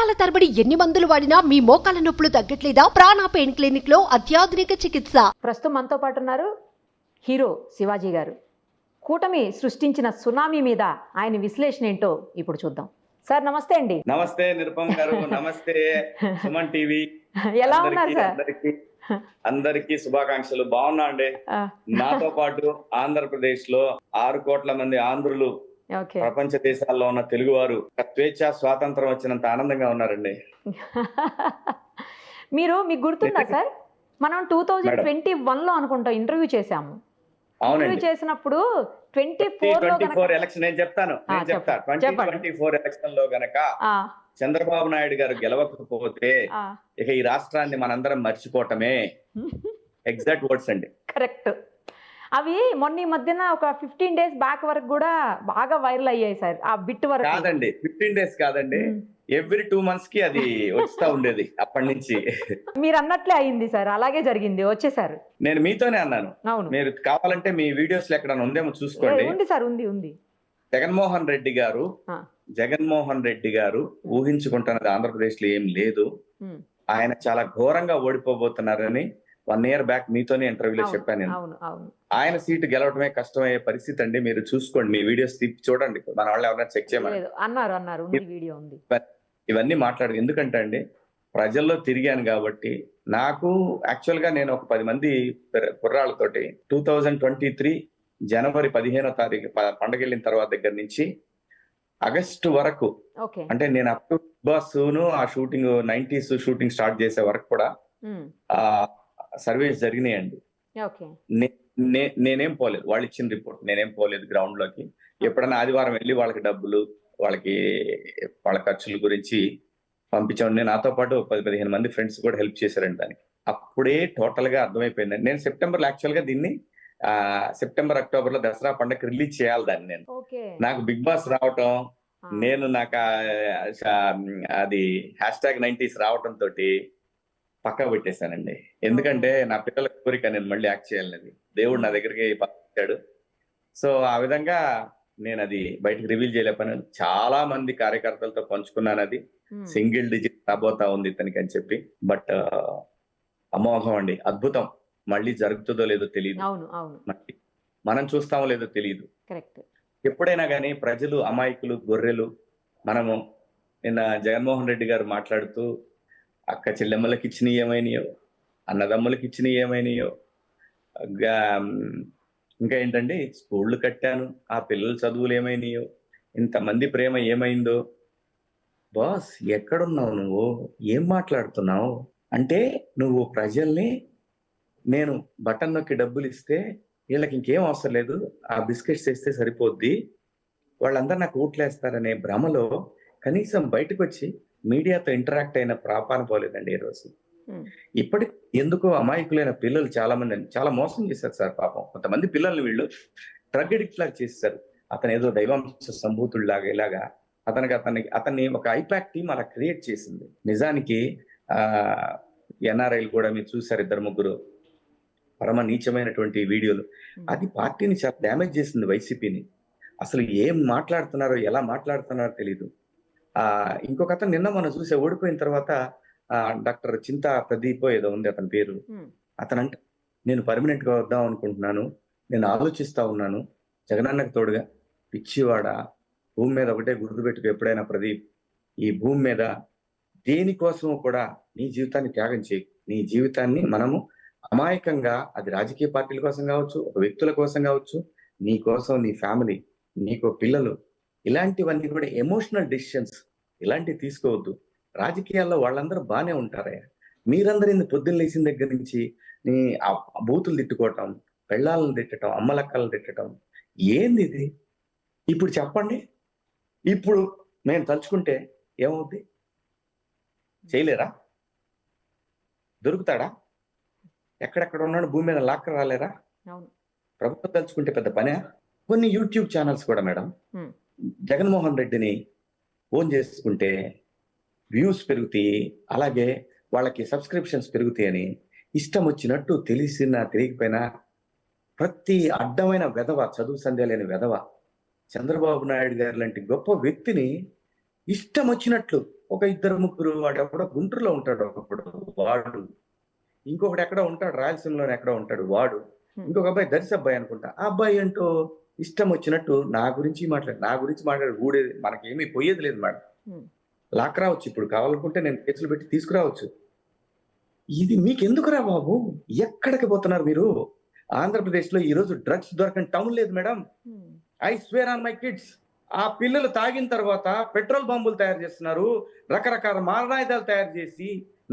సంవత్సరాల తరబడి ఎన్ని మందులు వాడినా మీ మోకాల నొప్పులు తగ్గట్లేదా? ప్రాణ పెయిన్ క్లినిక్ లో అత్యాధునిక చికిత్స. ప్రస్తుతం మనతో పాటు ఉన్నారు హీరో శివాజీ గారు. కూటమి సృష్టించిన సునామీ మీద ఆయన విశ్లేషణ ఏంటో ఇప్పుడు చూద్దాం. సార్ నమస్తే అండి. నమస్తే నిరుపమ్ గారు. నమస్తే సుమన్ టీవీ. ఎలా ఉన్నారు సార్? అందరికి శుభాకాంక్షలు. బాగున్నా అండి. నాతో పాటు ఆంధ్రప్రదేశ్ లో 6 కోట్ల మంది ఆంధ్రులు, ప్రపంచ దేశాల్లో ఉన్న తెలుగు వారు స్వేచ్ఛ స్వాతంత్రం వచ్చినంత ఆనందంగా ఉన్నారండి. మీకు గుర్తుందా సార్, మనం 2021 లో అనుకుంటాం ఇంటర్వ్యూ చేశాము. ఇంటర్వ్యూ చేసినప్పుడు 24 ఎలక్షన్ నేను చెప్తా 2024 ఎలక్షన్ లో గనక చంద్రబాబు నాయుడు గారు గెలవకపోతే ఇక ఈ రాష్ట్రాన్ని మనందరం మర్చిపోవటమే. ఎగ్జాక్ట్ వర్డ్స్ అండి. కరెక్ట్. అవి మొన్న ఈ మధ్యన ఒక 15 days బ్యాక్ వరకు కూడా బాగా వైరల్ అయ్యాయి సార్. ఆ బిట్ వరకు కాదండి, 15 days కాదండి, ఎవ్రీ 2 months కి అది వస్తా ఉండేది. అప్పటి నుంచి మీరు అన్నట్లే అయింది సార్, అలాగే జరిగింది, వచ్చేసారు. నేను మీతోనే అన్నాను. మీరు కావాలంటే మీ వీడియోస్ లో ఎక్కడ ఉందేమో చూసుకోండి. ఉంది సార్, ఉంది. జగన్మోహన్ రెడ్డి గారు ఊహించుకుంటున్నది ఆంధ్రప్రదేశ్ లో ఏం లేదు. ఆయన చాలా ఘోరంగా ఓడిపోబోతున్నారని 1 year బ్యాక్ మీతోనే ఇంటర్వ్యూలో చెప్పాను నేను. ఆయన సీటు గెలవడమే కష్టమయ్యే పరిస్థితి అండి. మీరు చూసుకోండి, మీ వీడియోస్ చూడండి, మన వాళ్ళు ఎవరైనా చెక్ చేయమని అన్నారు. ఇవన్నీ మాట్లాడు. ఎందుకంటే అండి, ప్రజల్లో తిరిగాను కాబట్టి నాకు యాక్చువల్ గా నేను ఒక 10 మంది కుర్రాళ్ళతోటి 2023 జనవరి 15వ తారీఖు పండగ వెళ్ళిన తర్వాత దగ్గర నుంచి ఆగస్టు వరకు, అంటే నేను అప్ బాస్ ఆ షూటింగ్ 90s షూటింగ్ స్టార్ట్ చేసే వరకు కూడా సర్వేస్ జరిగినాయండి. నేనేం పోలేదు, వాళ్ళు ఇచ్చిన రిపోర్ట్, నేనేం పోలేదు గ్రౌండ్ లోకి. ఎప్పుడైనా ఆదివారం వెళ్ళి వాళ్ళకి డబ్బులు, వాళ్ళ ఖర్చుల గురించి పంపించాను. నాతో పాటు 10-15 మంది ఫ్రెండ్స్ కూడా హెల్ప్ చేశారండి దానికి. అప్పుడే టోటల్ గా అర్థమైపోయిందండి. నేను సెప్టెంబర్ యాక్చువల్ గా దీన్ని సెప్టెంబర్ అక్టోబర్ లో దసరా పండుగ రిలీజ్ చేయాలి దాన్ని. నేను నాకు బిగ్ బాస్ రావటం, నాకు అది #90s రావటం తోటి పక్కా పెట్టేశానండి. ఎందుకంటే నా పిల్లల కోరిక నేను మళ్ళీ యాక్ట్ చేయాలనేది దేవుడు నా దగ్గరికి పంపించాడు. సో ఆ విధంగా నేను అది బయటకు రివీల్ చేయలేకపోయాను. చాలా మంది కార్యకర్తలతో పంచుకున్నాను. అది సింగిల్ డిజిట్ రాబోతా ఉంది ఇతనికి అని చెప్పి. బట్ అమోఘం అండి, అద్భుతం. మళ్ళీ జరుగుతుందో లేదో తెలియదు, మనం చూస్తామో లేదో తెలియదు. ఎప్పుడైనా కానీ ప్రజలు అమాయకులు, గొర్రెలు. మనము నిన్న జగన్మోహన్ రెడ్డి గారు మాట్లాడుతూ అక్క చెల్లెమ్మలకి ఇచ్చినవి ఏమైనాయో, అన్నదమ్ములకి ఇచ్చినవి ఏమైనాయో, ఇంకా ఏంటండి స్కూళ్ళు కట్టాను, ఆ పిల్లల చదువులు ఏమైనాయో, ఇంతమంది ప్రేమ ఏమైందో. బాస్ ఎక్కడున్నావు నువ్వు, ఏం మాట్లాడుతున్నావు అంటే, నువ్వు ప్రజల్ని నేను బటన్ నొక్కి డబ్బులు ఇస్తే వీళ్ళకి ఇంకేం అవసరం లేదు, ఆ బిస్కెట్స్ వేస్తే సరిపోద్ది, వాళ్ళందరూ నాకు ఓట్లేస్తారనే భ్రమలో కనీసం బయటకు వచ్చి మీడియాతో ఇంటరాక్ట్ అయిన ప్రాపాన పోలేదండి ఈ రోజు. ఇప్పటికి ఎందుకో అమాయకులైన పిల్లలు చాలా మంది చాలా మోసం చేశారు సార్. పాపం కొంతమంది పిల్లల్ని వీళ్ళు డ్రగ్ అడిక్ట్ లాగా చేస్తారు. అతను ఏదో దైవాంశ సంభూతుడిలాగా ఇలాగా అతన్ని ఒక ఐపాక్ టీమ్ అలా క్రియేట్ చేసింది. నిజానికి ఎన్ఆర్ఐలు కూడా మీరు చూసారు, 2-3 పరమ నీచమైనటువంటి వీడియోలు. అది పార్టీని చాలా డ్యామేజ్ చేసింది, వైసీపీని. అసలు ఏం మాట్లాడుతున్నారో, ఎలా మాట్లాడుతున్నారో తెలీదు. ఇంకొక అతను నిన్న మనం చూసే ఓడిపోయిన తర్వాత డాక్టర్ చింతా ప్రదీప్ ఏదో ఉంది అతని పేరు. అతనంటే నేను పర్మనెంట్ గా వద్దాం అనుకుంటున్నాను, నేను ఆలోచిస్తా ఉన్నాను, జగనన్నకు తోడుగా. పిచ్చివాడ, భూమి మీద ఒకటే గుర్తుపెట్టుకు ఎప్పుడైనా ప్రదీప్, ఈ భూమి మీద దేనికోసము కూడా నీ జీవితాన్ని త్యాగం చేయి. నీ జీవితాన్ని మనము అమాయకంగా, అది రాజకీయ పార్టీల కోసం కావచ్చు, ఒక వ్యక్తుల కోసం కావచ్చు, నీ కోసం, నీ ఫ్యామిలీ, నీకు పిల్లలు, ఇలాంటివన్నీ కూడా ఎమోషనల్ డెసిషన్స్, ఇలాంటివి తీసుకోవద్దు. రాజకీయాల్లో వాళ్ళందరూ బాగానే ఉంటారే, మీరందరూ పొద్దున్న లేచిన దగ్గర నుంచి నీ బూతులు తిట్టుకోవటం, పెళ్ళాలను తిట్టడం, అమ్మలక్కలను తిట్టడం, ఏంది ఇది? ఇప్పుడు చెప్పండి, ఇప్పుడు మేము తలుచుకుంటే ఏమవుద్ది? చేయలేరా? దొరుకుతాడా? ఎక్కడెక్కడ ఉన్నాడు భూమి మీద లాక్క రాలేరా? ప్రభుత్వం తలుచుకుంటే పెద్ద పనే. కొన్ని యూట్యూబ్ ఛానల్స్ కూడా మేడం జగన్మోహన్ రెడ్డిని ఓన్ చేసుకుంటే వ్యూస్ పెరుగుతాయి, అలాగే వాళ్ళకి సబ్స్క్రిప్షన్స్ పెరుగుతాయని ఇష్టం వచ్చినట్టు తెలియకపోయినా ప్రతి అడ్డమైన వెధవ, చదువు సంధ్య లేని వెధవ చంద్రబాబు నాయుడు గారు లాంటి గొప్ప వ్యక్తిని ఇష్టం వచ్చినట్లు ఒక ఇద్దరు ముగ్గురు, వాడు ఎక్కడో గుంటూరులో ఉంటాడు ఒకడు వాడు, ఇంకొకటి ఎక్కడ ఉంటాడు రాయలసీమలోనే ఎక్కడ ఉంటాడు వాడు, ఇంకొక అబ్బాయి దర్శి అబ్బాయి అనుకుంటా. ఆ అబ్బాయి ఏంటో ఇష్టం వచ్చినట్టు నా గురించి మాట్లాడు ఊడేది, మనకేమీ పోయేది లేదు మేడం. లాక్రావచ్చు, ఇప్పుడు కావాలనుకుంటే నేను కేసులు పెట్టి తీసుకురావచ్చు. ఇది మీకెందుకురా బాబు? ఎక్కడికి పోతున్నారు మీరు? ఆంధ్రప్రదేశ్ లో ఈ రోజు డ్రగ్స్ దొరకని టౌన్ లేదు madam. I swear on my kids. ఆ పిల్లలు తాగిన తర్వాత పెట్రోల్ బాంబులు తయారు చేస్తున్నారు, రకరకాల మారణాయుధాలు తయారు చేసి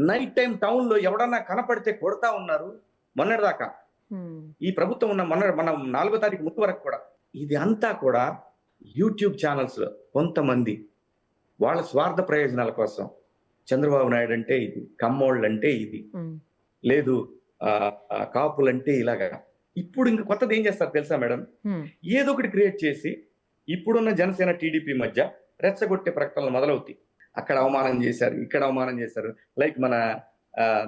నైట్ టైం టౌన్ లో ఎవడన్నా కనపడితే కొడతా ఉన్నారు. మొన్నటిదాకా ఈ ప్రభుత్వం ఉన్న మన 4వ తారీఖు ముందు వరకు కూడా ఇది అంతా కూడా యూట్యూబ్ ఛానల్స్ లో కొంతమంది వాళ్ళ స్వార్థ ప్రయోజనాల కోసం, చంద్రబాబు నాయుడు అంటే ఇది, కమ్మోళ్ళు అంటే ఇది, లేదు కాపులంటే ఇలాగా. ఇప్పుడు ఇంక కొత్తది ఏం చేస్తారు తెలుసా మేడం? ఏదో ఒకటి క్రియేట్ చేసి ఇప్పుడున్న జనసేన టీడీపీ మధ్య రెచ్చగొట్టే ప్రకటనలు మొదలవుతాయి. అక్కడ అవమానం చేశారు, ఇక్కడ అవమానం చేశారు. లైక్ మన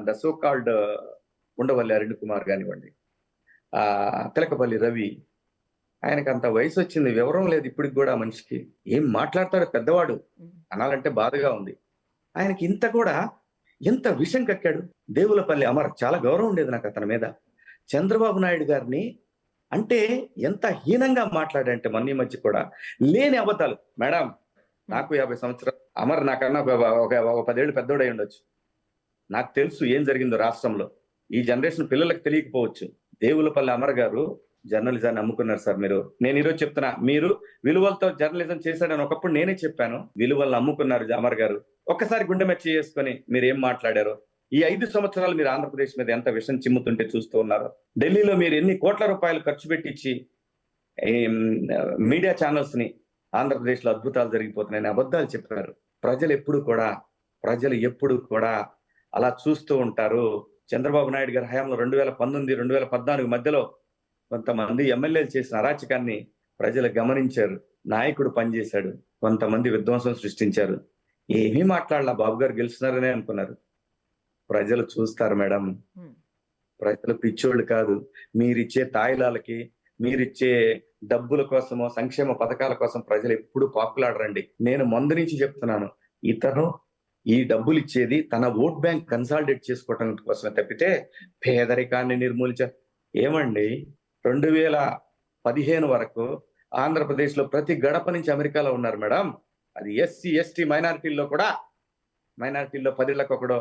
the so called Undavalli Arun Kumar కానివ్వండి, తిలకపల్లి రవి, ఆయనకు అంత వయసు వచ్చింది, వివరం లేదు ఇప్పటికి కూడా. మనిషికి ఏం మాట్లాడతాడు, పెద్దవాడు అనాలంటే బాధగా ఉంది. ఆయనకి ఇంత కూడా ఎంత విషం కక్కాడు. దేవులపల్లి అమర్, చాలా గౌరవం ఉండేది నాకు అతని మీద. చంద్రబాబు నాయుడు గారిని అంటే ఎంత హీనంగా మాట్లాడంటే మొన్న ఈ మధ్య కూడా లేని అబద్ధాలు. మేడం నాకు 50 సంవత్సరాలు, అమర్ నాకన్నా ఒక 10 ఏళ్ళు పెద్దోడై ఉండొచ్చు. నాకు తెలుసు ఏం జరిగిందో రాష్ట్రంలో. ఈ జనరేషన్ పిల్లలకు తెలియకపోవచ్చు. దేవులపల్లి అమర్ గారు జర్నలిజాన్ని అమ్ముకున్నారు సార్. నేను ఈరోజు చెప్తున్నా, మీరు విలువలతో జర్నలిజం చేశాడని ఒకప్పుడు నేనే చెప్పాను. విలువలను అమ్ముకున్నారు అమర్ గారు. ఒక్కసారి గుండె మెచ్చి చేసుకొని మీరు ఏం మాట్లాడారో, ఈ 5 సంవత్సరాలు మీరు ఆంధ్రప్రదేశ్ మీద ఎంత విషం చిమ్ముతుంటే చూస్తూ ఉన్నారు. ఢిల్లీలో మీరు ఎన్ని కోట్ల రూపాయలు ఖర్చు పెట్టించి మీడియా ఛానల్స్ ని ఆంధ్రప్రదేశ్ లో అద్భుతాలు జరిగిపోతున్నాయని అబద్ధాలు చెప్పారు. ప్రజలు ఎప్పుడు కూడా అలా చూస్తూ ఉంటారు. చంద్రబాబు నాయుడు గారి హయాంలో 2019, 2014 మధ్యలో కొంతమంది ఎమ్మెల్యేలు చేసిన అరాచకాన్ని ప్రజలు గమనించారు. నాయకుడు పనిచేశాడు, కొంతమంది విధ్వంసం సృష్టించారు. ఏమీ మాట్లాడాల, బాబు గారు గెలుస్తున్నారనే అనుకున్నారు. ప్రజలు చూస్తారు మేడం. ప్రజలు పిచ్చోళ్ళు కాదు. మీరిచ్చే తాయిలాలకి, మీరిచ్చే డబ్బుల కోసమో సంక్షేమ పథకాల కోసం ప్రజలు ఎప్పుడు పాపులాడరండి. నేను ముందు నుంచి చెప్తున్నాను, ఇతను ఈ డబ్బులు ఇచ్చేది తన ఓట్ బ్యాంక్ కన్సాలిడేట్ చేసుకోవటం కోసమే తప్పితే పేదరికాన్ని ఏమండి 2015 వరకు ఆంధ్రప్రదేశ్ లో ప్రతి గడప నుంచి అమెరికాలో ఉన్నారు మేడం. అది ఎస్సీ ఎస్టీ మైనారిటీల్లో 10 ఒకడో,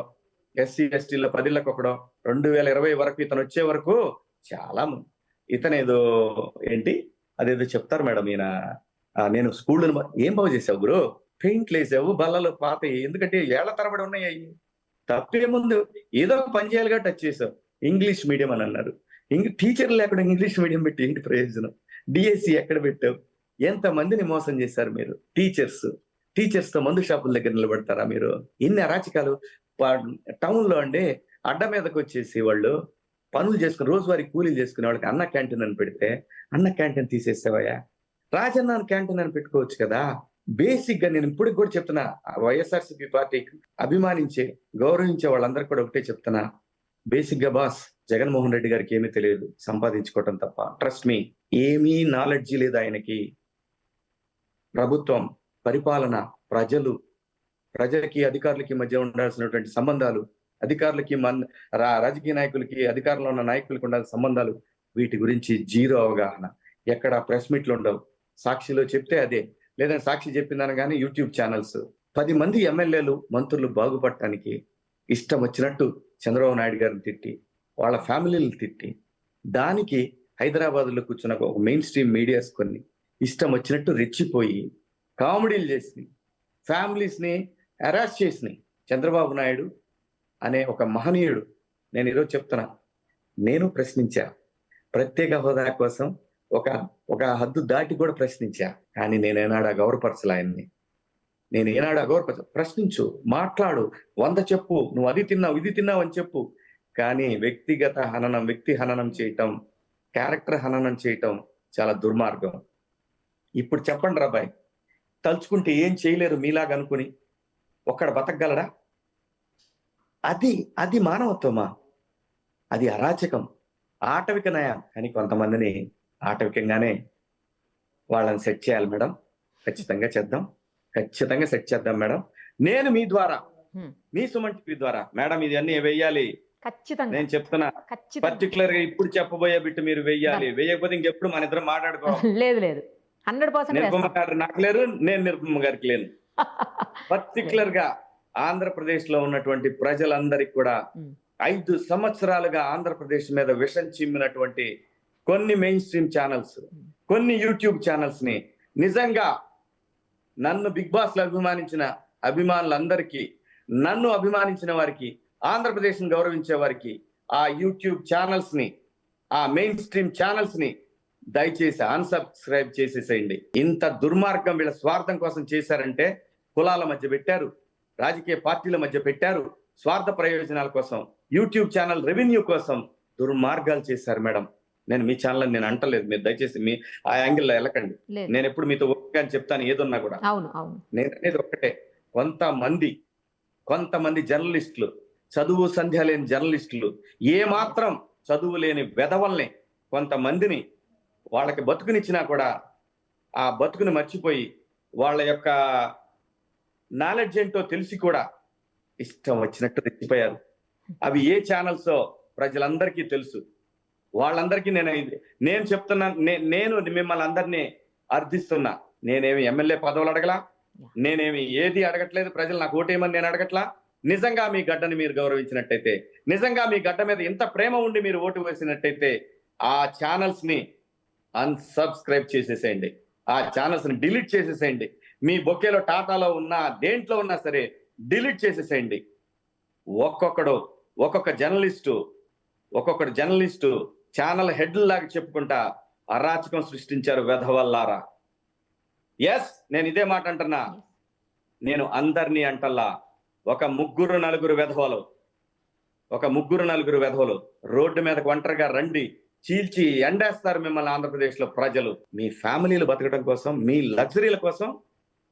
ఎస్సీ ఎస్టీలో 10 ఒకడో. 2020 వరకు ఇతను వచ్చే వరకు చాలా మంది, ఇతనేదో అదేదో చెప్తారు మేడం, ఈయన నేను స్కూల్లో ఏం బాగు చేసావు గురు, పెయింట్లు వేసావు, బల్లలు పాత, ఎందుకంటే ఏళ్ల తరబడి ఉన్నాయి. తప్పేముందు, ఏదో ఒక పని చేయాలిగా టచ్ చేసావు. ఇంగ్లీష్ మీడియం అని అన్నారు. టీచర్ లేకుండా ఇంగ్లీష్ మీడియం పెట్టి ఏంటి ప్రయోజనం? డిఎస్సి ఎక్కడ పెట్టావు? ఎంతమందిని మోసం చేశారు మీరు? టీచర్స్ తో మందు షాపుల దగ్గర నిలబడతారా మీరు? ఇన్ని అరాచకాలు టౌన్ లో అండి. అడ్డ మీదకి వచ్చేసి వాళ్ళు పనులు చేసుకుని రోజువారీ కూలీలు చేసుకునే వాళ్ళకి అన్న క్యాంటీన్ అని పెడితే అన్న క్యాంటీన్ తీసేసావయ్యా, రాజన్న క్యాంటీన్ అని పెట్టుకోవచ్చు కదా. బేసిక్ గా నేను ఇప్పుడు కూడా చెప్తున్నా, వైఎస్ఆర్సీపీ పార్టీకి అభిమానించే గౌరవించే వాళ్ళందరికీ కూడా ఒకటే చెప్తున్నా, బేసిక్ గా బాస్ జగన్మోహన్ రెడ్డి గారికి ఏమీ తెలియదు, సంపాదించుకోవటం తప్ప. ట్రస్ట్ మీ, ఏమీ నాలెడ్జి లేదు ఆయనకి. ప్రభుత్వం, పరిపాలన, ప్రజలకి అధికారులకి మధ్య ఉండాల్సినటువంటి సంబంధాలు, అధికారులకి రాజకీయ నాయకులకి, అధికారంలో ఉన్న నాయకులకి ఉండాల్సిన సంబంధాలు, వీటి గురించి జీరో అవగాహన. ఎక్కడ ప్రెస్ మీట్లు ఉండవు. సాక్షిలో చెప్తే అదే, లేదంటే సాక్షి చెప్పిందని కానీ యూట్యూబ్ ఛానల్స్. 10 మంది ఎమ్మెల్యేలు, మంత్రులు బాగుపడటానికి ఇష్టం వచ్చినట్టు చంద్రబాబు నాయుడు గారిని తిట్టి, వాళ్ళ ఫ్యామిలీని తిట్టి, దానికి హైదరాబాద్లో కూర్చున్న ఒక మెయిన్ స్ట్రీమ్ మీడియాస్ కొన్ని ఇష్టం వచ్చినట్టు రెచ్చిపోయి కామెడీలు చేసి ఫ్యామిలీస్ ని హెరాస్ చేసినాయి. చంద్రబాబు నాయుడు అనే ఒక మహనీయుడు, నేను ఈరోజు చెప్తున్నా, నేను ప్రశ్నించా. ప్రత్యేక హోదా కోసం ఒక హద్దు దాటి కూడా ప్రశ్నించా. కానీ నేనేనాడు గౌరవపరచలే ఆయన్ని. నేను ఏనాడు ప్రశ్నించు, మాట్లాడు, 100 చెప్పు, నువ్వు అది తిన్నావు ఇది తిన్నావు అని చెప్పు. కానీ వ్యక్తిగత హననం, వ్యక్తి హననం చేయటం, క్యారెక్టర్ హననం చేయటం చాలా దుర్మార్గం. ఇప్పుడు చెప్పండి రాబాయ్, తలుచుకుంటే ఏం చేయలేరు మీలాగా అనుకుని ఒక్కడ బతకగలడా? అది మానవత్వమా? అది అరాచకం, ఆటవిక నయం. కానీ కొంతమందిని ఆటవికంగానే వాళ్ళని సెట్ చేయాలి మేడం. ఖచ్చితంగా సెట్ చేద్దాం మేడం. నేను మీ ద్వారా, హ్మ్. మీ సుమన్ టీవీ ద్వారా, మేడం ఇది అన్ని వెయ్యాలి, ఖచ్చితంగా నేను చెప్తున్నా, ఖచ్చితంగా పర్టికులర్ గా ఇప్పుడు చెప్పబోయే బిట్టు మీరు వెయ్యాలి, వేయకపోతే ఇంకెప్పుడు మన ఇద్దరం మాట్లాడుకో. లేదు లేదు 100% నిరుపమ వేస్తాం. గారు నాకు లేరు, నేను నిరుపమ గారికి లేను. పర్టికులర్ గా ఆంధ్రప్రదేశ్ లో ఉన్నటువంటి ప్రజలందరికీ కూడా ఉమ్, 5 సంవత్సరాలుగా ఆంధ్రప్రదేశ్ మీద విషం చిమ్మినటువంటి కొన్ని మెయిన్ స్ట్రీమ్ ఛానల్స్, కొన్ని యూట్యూబ్ ఛానల్స్ ని నిజంగా నన్ను బిగ్ బాస్ లో అభిమానించిన అభిమానులందరికీ, నన్ను అభిమానించిన వారికి, ఆంధ్రప్రదేశ్ ని గౌరవించే వారికి ఆ యూట్యూబ్ ఛానల్స్ ని, ఆ మెయిన్ స్ట్రీమ్ ఛానల్స్ ని దయచేసి అన్సబ్స్క్రైబ్ చేసేసేయండి. ఇంత దుర్మార్గం వీళ్ళ స్వార్థం కోసం చేశారంటే, కులాల మధ్య పెట్టారు, రాజకీయ పార్టీల మధ్య పెట్టారు, స్వార్థ ప్రయోజనాల కోసం, యూట్యూబ్ ఛానల్ రెవెన్యూ కోసం దుర్మార్గాలు చేశారు మేడం. నేను మీ ఛానల్ నేను అంటలేదు, మీరు దయచేసి మీ ఆ యాంగిల్లో వెళ్ళకండి. లేదు. నేను ఎప్పుడు మీతో ఒప్పుగా చెప్తాను ఏదున్నా కూడా. అవును అవును నేను అనేది ఒక్కటే, కొంతమంది జర్నలిస్టులు, చదువు సంధ్య లేని జర్నలిస్టులు, ఏమాత్రం చదువు లేని వెధవల్ని, కొంతమందిని వాళ్ళకి బతుకునిచ్చినా కూడా ఆ బతుకుని మర్చిపోయి వాళ్ళ యొక్క నాలెడ్జ్ ఏంటో తెలిసి కూడా ఇష్టం వచ్చినట్టు రెచ్చిపోయారు. అవి ఏ ఛానల్సో ప్రజలందరికీ తెలుసు. వాళ్ళందరికీ నేను చెప్తున్నా, నేను మిమ్మల్ని అందరినీ అర్థిస్తున్నా. నేనేమి ఎమ్మెల్యే పదవులు అడగలా, నేనేమి ఏది అడగట్లేదు, ప్రజలు నాకు ఓటేయమని నేను అడగట్లా. నిజంగా మీ గడ్డని మీరు గౌరవించినట్టయితే, నిజంగా మీ గడ్డ మీద ఇంత ప్రేమ ఉండి మీరు ఓటు వేసినట్టయితే ఆ ఛానల్స్ ని అన్సబ్స్క్రైబ్ చేసేసేయండి, ఆ ఛానల్స్ ని డిలీట్ చేసేసేయండి. మీ బొకేలో టాటాలో ఉన్నా దేంట్లో ఉన్నా సరే డిలీట్ చేసేసేయండి. ఒక్కొక్క జర్నలిస్టు ఛానల్ హెడ్ లాగా చెప్పుకుంటా అరాచకం సృష్టించారు వెధవల్లారా. ఎస్, నేను ఇదే మాట అంటున్నా. నేను అందరినీ అంటల్లా, ఒక ముగ్గురు నలుగురు వెధవలు రోడ్డు మీదకి ఒంటరిగా రండి, చీల్చి ఎండేస్తారు మిమ్మల్ని ఆంధ్రప్రదేశ్ లో ప్రజలు. మీ ఫ్యామిలీలు బతకడం కోసం, మీ లగ్జరీల కోసం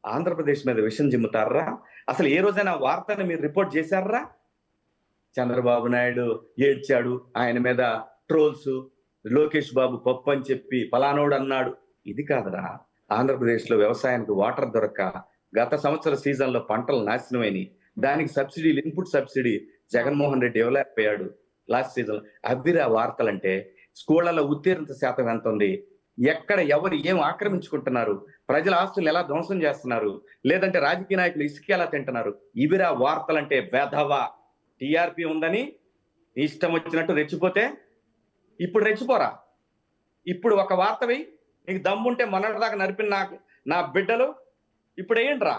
ఆంధ్రప్రదేశ్ మీద విషం జిమ్ముతారా? అసలు ఏ రోజైనా వార్తను మీరు రిపోర్ట్ చేశారా? చంద్రబాబు నాయుడు ఏడ్చాడు, ఆయన మీద ట్రోల్స్, లోకేష్ బాబు పప్పు అని చెప్పి పలానోడు అన్నాడు. ఇది కాదురా, ఆంధ్రప్రదేశ్ లో వ్యవసాయానికి వాటర్ దొరక్క గత సంవత్సర సీజన్ లో పంటలు నాశనమైనవి. దానికి సబ్సిడీలు, ఇన్పుట్ సబ్సిడీ జగన్మోహన్ రెడ్డి ఇవ్వలేకపోయాడు లాస్ట్ సీజన్. అవిరా వార్తలంటే. స్కూళ్లలో ఉత్తీర్ణత శాతం ఎంత ఉంది, ఎక్కడ ఎవరు ఏం ఆక్రమించుకుంటున్నారు, ప్రజల ఆస్తులు ఎలా ధ్వంసం చేస్తున్నారు, లేదంటే రాజకీయ నాయకులు ఇసుక ఎలా తింటున్నారు, ఇవిరా వార్తలంటే. వెధవ టీఆర్పీ ఉందని ఇష్టం వచ్చినట్టు రెచ్చిపోతే ఇప్పుడు రెచ్చిపోరా? ఇప్పుడు ఒక వార్తవి నీకు దమ్ముంటే మొన్నటిదాకా నరిపిన నా బిడ్డలు ఇప్పుడు ఏంట్రా?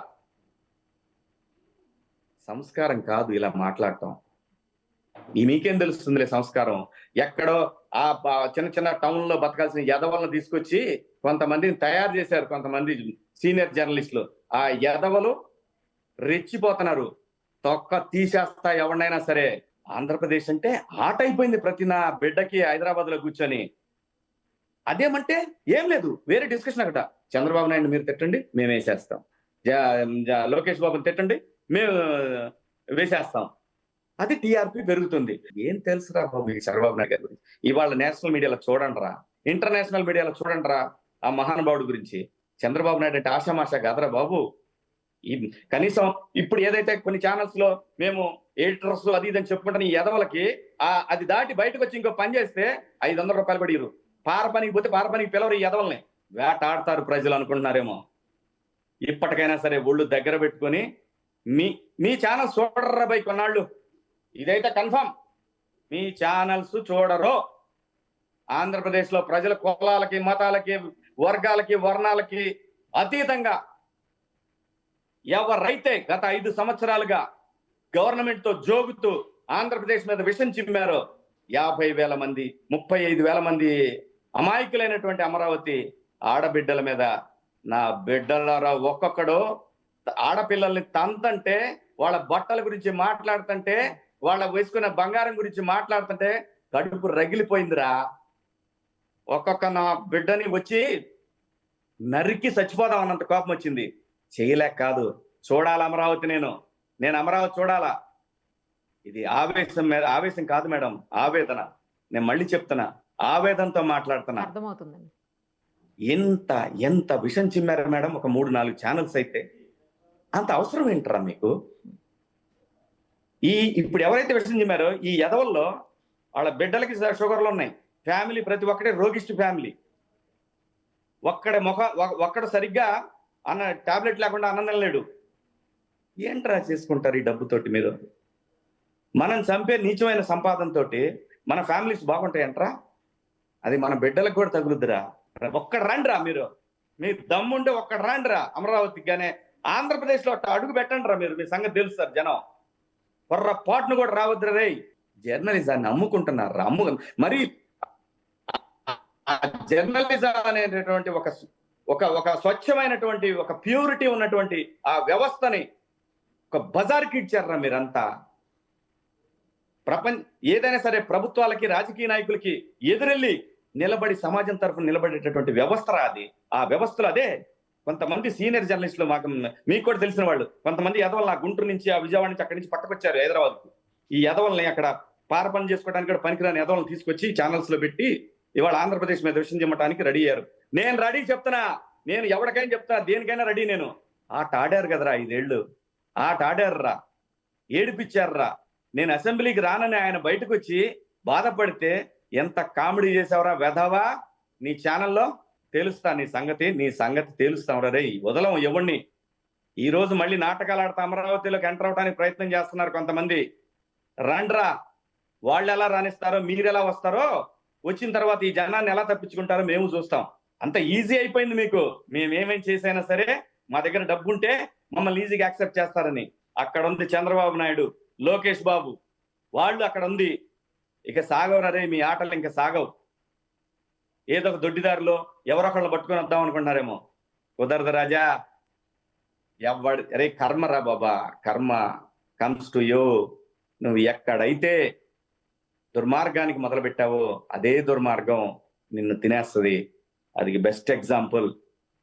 సంస్కారం కాదు ఇలా మాట్లాడటం. మీకేం తెలుస్తుందిలే సంస్కారం. ఎక్కడో ఆ చిన్న టౌన్ లో బతకాల్సిన యదవలను తీసుకొచ్చి కొంతమందిని తయారు చేశారు, కొంతమంది సీనియర్ జర్నలిస్టులు. ఆ యదవలు రెచ్చిపోతున్నారు, తొక్క తీసేస్తా ఎవరినైనా సరే. ఆంధ్రప్రదేశ్ అంటే ఆట అయిపోయింది ప్రతి నా బిడ్డకి హైదరాబాద్ లో కూర్చొని. అదేమంటే ఏం లేదు, వేరే డిస్కషన్ అక్కడ. చంద్రబాబు నాయుడు మీరు తిట్టండి, మేము వేసేస్తాం. లోకేష్ బాబుని తిట్టండి, మేము వేసేస్తాం. అది టీఆర్పీ పెరుగుతుంది. ఏం తెలుసురా బాబు ఈ చంద్రబాబు నాయుడు గారి గురించి? ఇవాళ నేషనల్ మీడియాలో చూడండిరా, ఇంటర్నేషనల్ మీడియాలో చూడండిరా ఆ మహానుభావుడి గురించి. చంద్రబాబు నాయుడు అంటే ఆషామాషా కాదురా బాబు. కనీసం ఇప్పుడు ఏదైతే కొన్ని ఛానల్స్ లో మేము ఎడిటర్స్ అది ఇదని చెప్పుకుంటాను, ఈ ఎదవలకి అది దాటి బయటకు వచ్చి ఇంకో పని చేస్తే 500 రూపాయలు కూడా ఇరు. పార పనికి పోతే పార పనికి పిలవరు, ఈ ఎదవల్ని వేటాడతారు ప్రజలు అనుకుంటున్నారేమో. ఇప్పటికైనా సరే ఒళ్ళు దగ్గర పెట్టుకొని మీ ఛానల్స్ చూడర్రా బై కొన్నాళ్ళు. ఇదైతే కన్ఫర్మ్, మీ ఛానల్స్ చూడరు. ఆంధ్రప్రదేశ్ లో ప్రజల కులాలకి, మతాలకి, వర్గాలకి, వర్ణాలకి అతీతంగా ఎవరైతే గత 5 సంవత్సరాలుగా గవర్నమెంట్ తో జోగుతూ ఆంధ్రప్రదేశ్ మీద విషం చిమ్మారో 50,000 మంది, 35,000 మంది అమాయకులైనటువంటి అమరావతి ఆడబిడ్డల మీద, నా బిడ్డలారా, ఒక్కొక్కడు ఆడపిల్లల్ని తంతంటే, వాళ్ళ బట్టల గురించి మాట్లాడుతుంటే, వాళ్ళ వేసుకున్న బంగారం గురించి మాట్లాడుతుంటే కడుపు రగిలిపోయిందిరా. ఒక్కొక్క నా బిడ్డని వచ్చి నరికి చచ్చిపోదాం అన్నంత కోపం వచ్చింది. చేయలేక కాదు, చూడాలి అమరావతి. నేను అమరావతి చూడాలా. ఇది ఆవేశం కాదు మేడం, ఆవేదన. నేను మళ్ళీ చెప్తున్నా, ఆవేదనతో మాట్లాడుతున్నా. అర్థమవుతుందండి. ఎంత విషం చిమ్మారు మేడం. ఒక 3-4 ఛానల్స్ అయితే అంత అవసరం ఏంటరా మీకు? ఇప్పుడు ఎవరైతే విషయం చెప్పారో ఈ ఎదవల్లో వాళ్ళ బిడ్డలకి షుగర్లు ఉన్నాయి, ఫ్యామిలీ ప్రతి ఒక్కటే రోగిష్టి ఫ్యామిలీ, ఒక్కడు సరిగ్గా అన్న టాబ్లెట్ లేకుండా అన్నం తినలేడు. ఏంట్రా చేసుకుంటారు ఈ డబ్బుతోటి మీరు? మనం చంపే నీచమైన సంపాదనతో మన ఫ్యామిలీస్ బాగుంటాయంట్రా? అది మన బిడ్డలకు కూడా తగులుద్దిరా. ఒక్కడు రండిరా, మీరు దమ్ముంటే ఒక్కడు రండిరా అమరావతికి, కానీ ఆంధ్రప్రదేశ్లో అడుగు పెట్టండి రా మీరు. మీ సంగతి తెలుస్తారు జనం. పొర్రపాటును కూడా రావద్దురా రే. జర్నలిజాన్ని అమ్ముకుంటున్నారు మరి జర్నలిజం అనేటటువంటి ఒక స్వచ్ఛమైనటువంటి ఒక ప్యూరిటీ ఉన్నటువంటి ఆ వ్యవస్థని ఒక బజార్కి ఇచ్చారా మీరంతా. ఏదైనా సరే ప్రభుత్వాలకి రాజకీయ నాయకులకి ఎదురెళ్ళి నిలబడి సమాజం తరఫున నిలబడేటటువంటి వ్యవస్థ అది. ఆ వ్యవస్థలో అదే కొంతమంది సీనియర్ జర్నలిస్టులు మీకు కూడా తెలిసిన వాళ్ళు కొంతమంది ఎదవలు నా గుంటూరు నుంచి ఆ విజయవాడ నుంచి అక్కడి నుంచి పట్టుకొచ్చారు హైదరాబాద్కు. ఈ ఎదవల్ని అక్కడ పారపని చేసుకోవడానికి కూడా పనికిరాని ఎదవలను తీసుకొచ్చి ఛానల్స్ లో పెట్టి ఇవాళ ఆంధ్రప్రదేశ్ మీద విషయం చెప్పడానికి రెడీ అయ్యారు. నేను రెడీ చెప్తున్నా, నేను ఎవరికైనా చెప్తున్నా, దేనికైనా రెడీ. నేను ఆట ఆడారు కదరా 5 ఏళ్ళు, ఆట ఆడారురా, ఏడిపించారురా. నేను అసెంబ్లీకి రానని ఆయన బయటకు వచ్చి బాధపడితే ఎంత కామెడీ చేసావురా వెధవా. నీ ఛానల్లో తెలుస్తా నీ సంగతి తెలుస్తాం రే. వదలం ఎవరిని. ఈ రోజు మళ్ళీ నాటకాలు ఆడతా అమరావతిలోకి ఎంటర్ అవడానికి ప్రయత్నం చేస్తున్నారు కొంతమంది. రండ్రా, వాళ్ళు ఎలా రాణిస్తారో మీరు ఎలా వస్తారో, వచ్చిన తర్వాత ఈ జనాన్ని ఎలా తప్పించుకుంటారో మేము చూస్తాం. అంత ఈజీ అయిపోయింది మీకు. మేమేమేం చేసైనా సరే మా దగ్గర డబ్బు ఉంటే మమ్మల్ని ఈజీగా యాక్సెప్ట్ చేస్తారని. అక్కడ ఉంది చంద్రబాబు నాయుడు, లోకేష్ బాబు, వాళ్ళు అక్కడ ఉంది. ఇక సాగవరే మీ ఆటలు, ఇంకా సాగవు. ఏదో ఒక దొడ్డిదారిలో ఎవరొకళ్ళు పట్టుకొని వద్దాం అనుకుంటున్నారేమో. కుదరదు రాజా. అరే కర్మ రా బాబా, కర్మ కమ్స్ టు యూ. నువ్వు ఎక్కడైతే దుర్మార్గానికి మొదలు పెట్టావో అదే దుర్మార్గం నిన్ను తినేస్తుంది. అది బెస్ట్ ఎగ్జాంపుల్.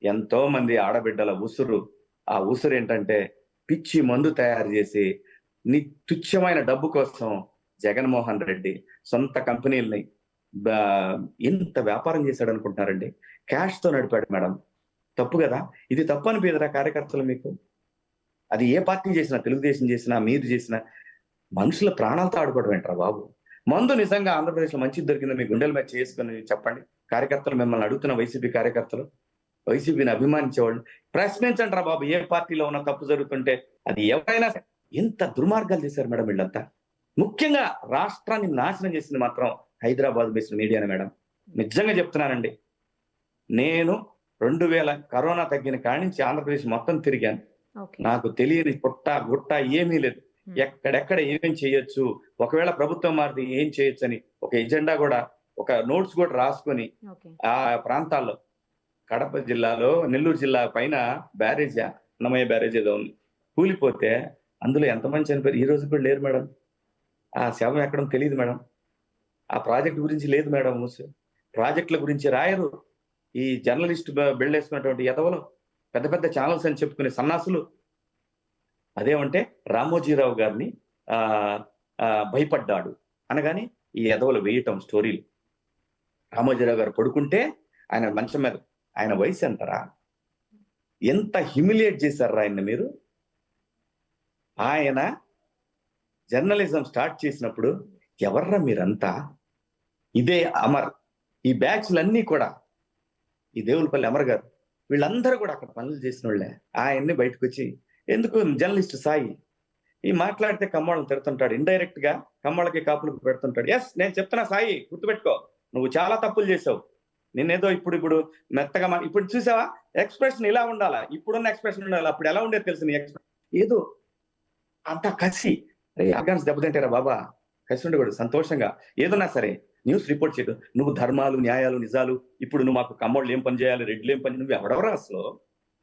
ఎంతో మంది ఆడబిడ్డల ఉసురు. ఆ ఉసురు ఏంటంటే పిచ్చి మందు తయారు చేసి తుచ్చమైన డబ్బు కోసం జగన్మోహన్ రెడ్డి సొంత కంపెనీలని ఎంత వ్యాపారం చేశాడు అనుకుంటున్నారండి? క్యాష్ తో నడిపాడు మేడం. తప్పు కదా ఇది? తప్పు అనిపించరా కార్యకర్తలు మీకు? అది ఏ పార్టీ చేసినా, తెలుగుదేశం చేసినా, మీరు చేసినా, మనుషుల ప్రాణాలతో ఆడుకోవడం ఏంట్రా బాబు? మందు నిజంగా ఆంధ్రప్రదేశ్లో మంచిది దొరికిందో మీ గుండెల మీద చేసుకుని చెప్పండి. కార్యకర్తలు మిమ్మల్ని అడుగుతున్న వైసీపీ కార్యకర్తలు, వైసీపీని అభిమానించేవాళ్ళు ప్రశ్నించండి రా బాబు. ఏ పార్టీలో ఉన్న తప్పు జరుగుతుంటే అది ఎవరైనా ఎంత దుర్మార్గాలు చేశారు మేడం వీళ్ళంతా. ముఖ్యంగా రాష్ట్రాన్ని నాశనం చేసింది మాత్రం హైదరాబాద్ బేస్డ్ మీడియానే మేడం. నిజంగా చెప్తున్నానండి. నేను 2000 కరోనా తగ్గిన కాడి నుంచి ఆంధ్రప్రదేశ్ మొత్తం తిరిగాను. నాకు తెలియని గుట్ట ఏమీ లేదు. ఎక్కడెక్కడ ఏమేం చేయొచ్చు, ఒకవేళ ప్రభుత్వం మారితే ఏం చేయొచ్చు అని ఒక ఎజెండా కూడా, ఒక నోట్స్ కూడా రాసుకొని ఆ ప్రాంతాల్లో కడప జిల్లాలో నెల్లూరు జిల్లా పైన బ్యారేజ్, అన్నమయ్య బ్యారేజ్ ఏదో ఉంది, కూలిపోతే అందులో ఎంతమంది చనిపోయారు ఈ రోజు కూడా లేరు మేడం. ఆ శవం ఎక్కడం తెలియదు మేడం. ఆ ప్రాజెక్ట్ గురించి లేదు మేడం. ప్రాజెక్టుల గురించి రాయరు ఈ జర్నలిస్ట్ బిల్డ్ వేసుకున్నటువంటి ఎదవలు, పెద్ద పెద్ద ఛానల్స్ అని చెప్పుకునే సన్నాసులు. అదేమంటే రామోజీరావు గారిని భయపడ్డాడు అనగానే ఈ ఎదవలు వేయటం స్టోరీలు. రామోజీరావు గారు పడుకుంటే ఆయన మంచం మీద, ఆయన వయసు ఎంతరా? ఎంత హ్యూమిలియేట్ చేశారా ఆయన మీరు? ఆయన జర్నలిజం స్టార్ట్ చేసినప్పుడు ఎవర్రా మీరంతా? ఇదే అమర్, ఈ బ్యాచ్లన్నీ కూడా, ఈ దేవులపల్లి అమర్ గారు, వీళ్ళందరూ కూడా అక్కడ పనులు చేసిన వాళ్ళే. ఆయన్ని బయటకు వచ్చి ఎందుకు జర్నలిస్ట్ సాయి ఈ మాట్లాడితే కమ్మోళ్ళని తిడుతుంటాడు, ఇండైరెక్ట్ గా కమ్మోళ్ళకి కాపులకు పెడుతుంటాడు. ఎస్, నేను చెప్తున్నా సాయి, గుర్తుపెట్టుకో, నువ్వు చాలా తప్పులు చేసావు. నేనేదో ఇప్పుడు మెత్తగా ఇప్పుడు చూసావా ఎక్స్ప్రెషన్ ఇలా ఉండాలా, ఇప్పుడున్న ఎక్స్ప్రెషన్ ఉండాలి. అప్పుడు ఎలా ఉండేది తెలుసు నీ ఎక్స్ప్రెషన్? ఏదో అంత కసి. ఆర్గాన్స్ దెబ్బతింటారా బాబా? కసి ఉండకూడదు. సంతోషంగా ఏదన్నా సరే న్యూస్ రిపోర్ట్ చేయదు. నువ్వు ధర్మాలు, న్యాయాలు, నిజాలు, ఇప్పుడు నువ్వు మాకు కమ్మోళ్ళు ఏం పని చేయాలి, రెడ్లు ఏం పని, నువ్వు ఎవడవరా అసలు?